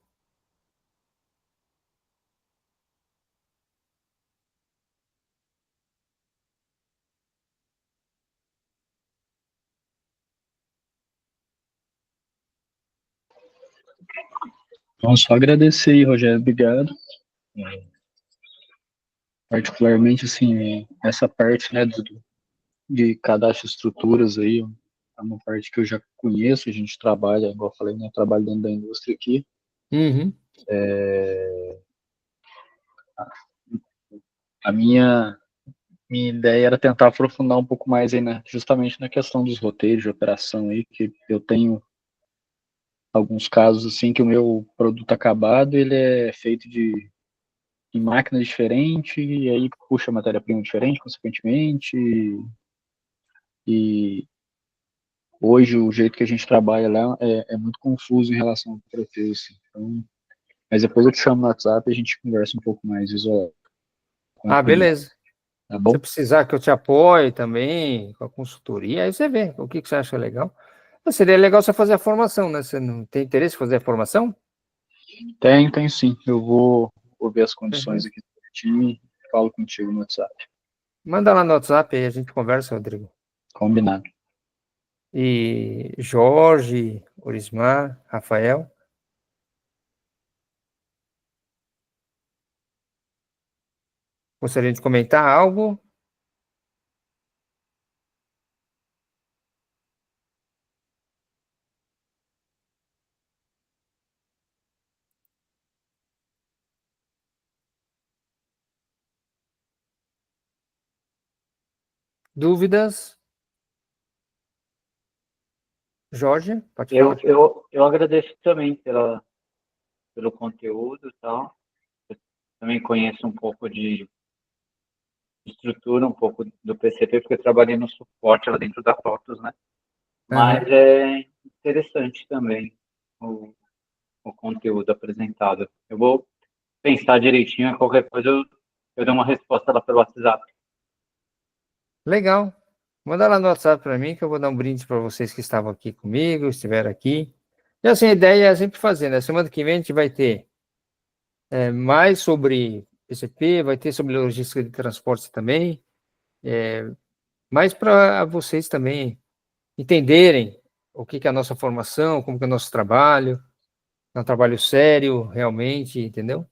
Então, só agradecer aí, Rogério, obrigado. Particularmente, assim, essa parte, né, de cadastro de estruturas aí, é uma parte que eu já conheço, a gente trabalha, igual eu falei, né, trabalho dentro da indústria aqui. Uhum. A minha ideia era tentar aprofundar um pouco mais aí, né, justamente na questão dos roteiros de operação aí, que eu tenho alguns casos, assim, que o meu produto acabado, ele é feito em máquinas diferentes, e aí puxa matéria-prima diferente, consequentemente, e hoje o jeito que a gente trabalha lá é muito confuso em relação ao Proteus, assim. Então, mas depois eu te chamo no WhatsApp e a gente conversa um pouco mais isolado. Beleza. Tá Se bom? você precisar que eu te apoie também com a consultoria, aí você vê o que você acha legal. Mas seria legal você fazer a formação, né? Você não tem interesse em fazer a formação? Tem sim. Eu vou ver as condições Uhum. aqui certinho e falo contigo no WhatsApp. Manda lá no WhatsApp aí, a gente conversa, Rodrigo. Combinado. E Jorge, Orismar, Rafael. Gostaria de comentar algo? Dúvidas? Jorge, pode falar. Eu agradeço também pelo conteúdo e tal. Eu também conheço um pouco de estrutura, um pouco do PCP, porque eu trabalhei no suporte lá dentro da TOTVS, né? Mas é interessante também o conteúdo apresentado. Eu vou pensar direitinho, qualquer coisa eu dou uma resposta lá pelo WhatsApp. Legal. Manda lá no WhatsApp para mim que eu vou dar um brinde para vocês que estavam aqui comigo, estiveram aqui. E assim, a ideia é sempre fazer, né? Semana que vem a gente vai ter mais sobre PCP, vai ter sobre logística de transporte também, mais para vocês também entenderem o que é a nossa formação, como que é o nosso trabalho. É um trabalho sério, realmente, entendeu?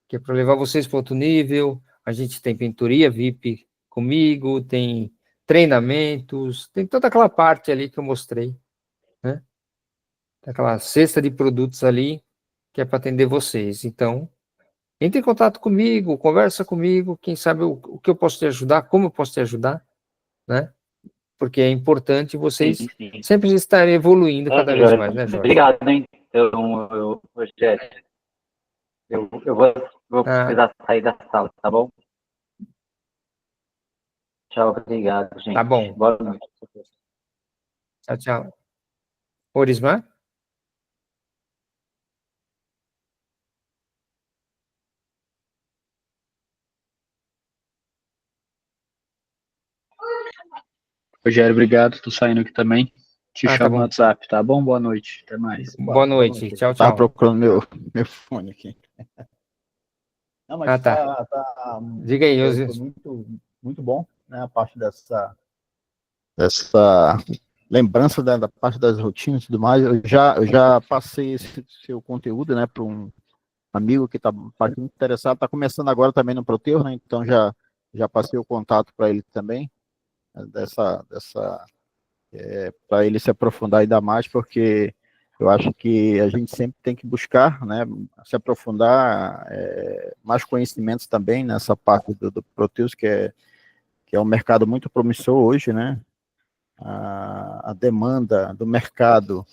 Que é para levar vocês para outro nível. A gente tem mentoria VIP comigo, tem treinamentos, tem toda aquela parte ali que eu mostrei, né? Tem aquela cesta de produtos ali que é para atender vocês. Então, entre em contato comigo, conversa comigo, quem sabe o que eu posso te ajudar, como eu posso te ajudar, né? Porque é importante vocês Sim. sempre estarem evoluindo cada vez mais, né, Jorge? Obrigado, hein? Então, Rogério, eu vou precisar sair da sala, tá bom? Tchau, obrigado, gente. Tá bom. Boa noite. Tchau, tchau. Orismar? Rogério, obrigado. Tô saindo aqui também. Te Tá chamo bom. no WhatsApp, tá bom? Boa noite. Até mais. Boa noite. Tchau, Tava tchau. procurando meu fone aqui. Não, mas tá. tá Diga aí, foi muito bom, né? A parte dessa lembrança da parte das rotinas e tudo mais. Eu já passei esse seu conteúdo, né, para um amigo que está muito interessado, está começando agora também no Proteus, né? Então já passei o contato para ele também, né, para ele se aprofundar ainda mais, porque eu acho que a gente sempre tem que buscar, né, se aprofundar, mais conhecimentos também nessa parte do Proteus, que é um mercado muito promissor hoje, né? A demanda do mercado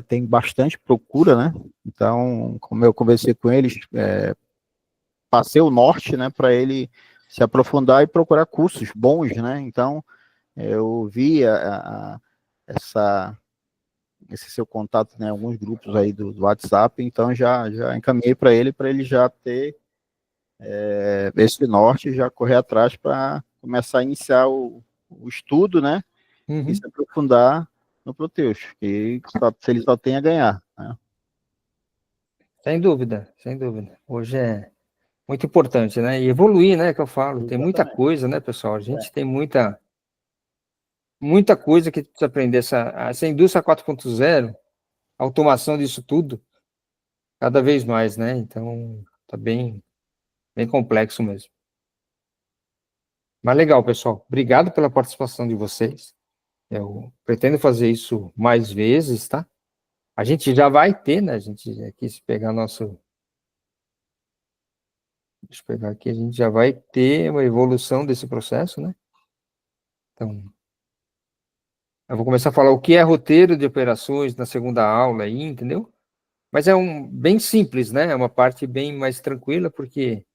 tem bastante procura, né? Então, como eu conversei com eles, passei o norte, né, para ele se aprofundar e procurar cursos bons, né? Então, eu vi esse seu contato, né, alguns grupos aí do WhatsApp, então já encaminhei para ele já ter esse norte, já correr atrás para começar a iniciar o estudo, né? E se aprofundar no Proteus, que ele só tem a ganhar, né? Sem dúvida, sem dúvida. Hoje é muito importante, né? E evoluir, né, que eu falo. Tem muita coisa, né, pessoal? A gente tem muita coisa que precisa aprender. Essa indústria 4.0, automação disso tudo, cada vez mais, né? Então, tá bem complexo mesmo. Mas legal, pessoal. Obrigado pela participação de vocês. Eu pretendo fazer isso mais vezes, tá? A gente já vai ter, né? A gente aqui, se pegar nosso... Deixa eu pegar aqui, a gente já vai ter uma evolução desse processo, né? Então, eu vou começar a falar o que é roteiro de operações na segunda aula aí, entendeu? Mas é bem simples, né? É uma parte bem mais tranquila, porque,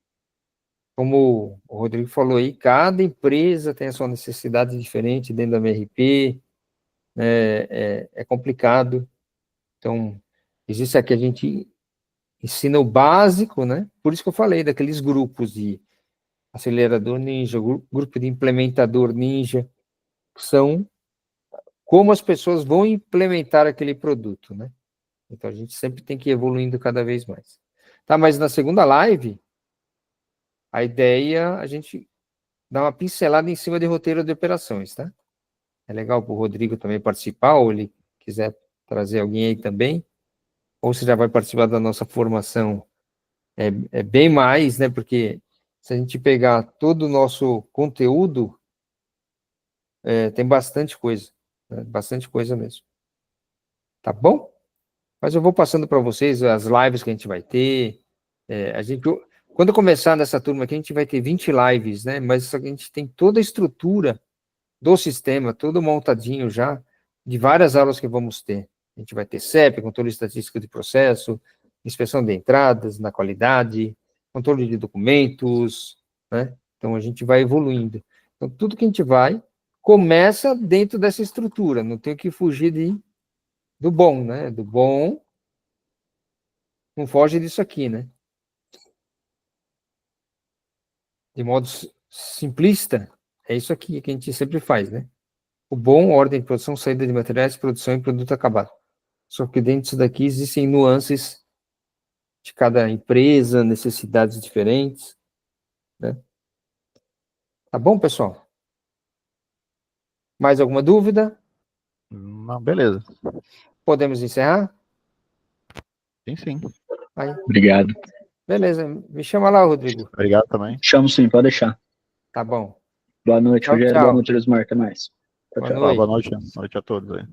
como o Rodrigo falou aí, cada empresa tem a sua necessidade diferente dentro da MRP, é complicado. Então, existe aqui, a gente ensina o básico, né? Por isso que eu falei daqueles grupos de acelerador ninja, grupo de implementador ninja, que são como as pessoas vão implementar aquele produto, né? Então, a gente sempre tem que ir evoluindo cada vez mais. Tá, mas na segunda live, a ideia, a gente dá uma pincelada em cima de roteiro de operações, tá? É legal para o Rodrigo também participar, ou ele quiser trazer alguém aí também, ou você já vai participar da nossa formação, é bem mais, né? Porque se a gente pegar todo o nosso conteúdo, tem bastante coisa, né? Bastante coisa mesmo. Tá bom? Mas eu vou passando para vocês as lives que a gente vai ter. Quando começar nessa turma aqui, a gente vai ter 20 lives, né? Mas a gente tem toda a estrutura do sistema, tudo montadinho já, de várias aulas que vamos ter. A gente vai ter CEP, controle estatístico de processo, inspeção de entradas, na qualidade, controle de documentos, né? Então, a gente vai evoluindo. Então, tudo que a gente vai, começa dentro dessa estrutura, não tem que fugir do bom, né? Do bom, não foge disso aqui, né? De modo simplista, é isso aqui que a gente sempre faz, né? O bom, ordem de produção, saída de materiais, produção e produto acabado. Só que dentro disso daqui existem nuances de cada empresa, necessidades diferentes, né? Tá bom, pessoal? Mais alguma dúvida? Não, beleza. Podemos encerrar? Sim. Aí, Obrigado. beleza, me chama lá, Rodrigo. Obrigado também. Chamo sim, pode deixar. Tá bom. Boa noite, Tchau, Rogério. tchau. Boa noite, Elismar. Até mais. Tchau, Boa tchau. noite. Boa noite a todos aí.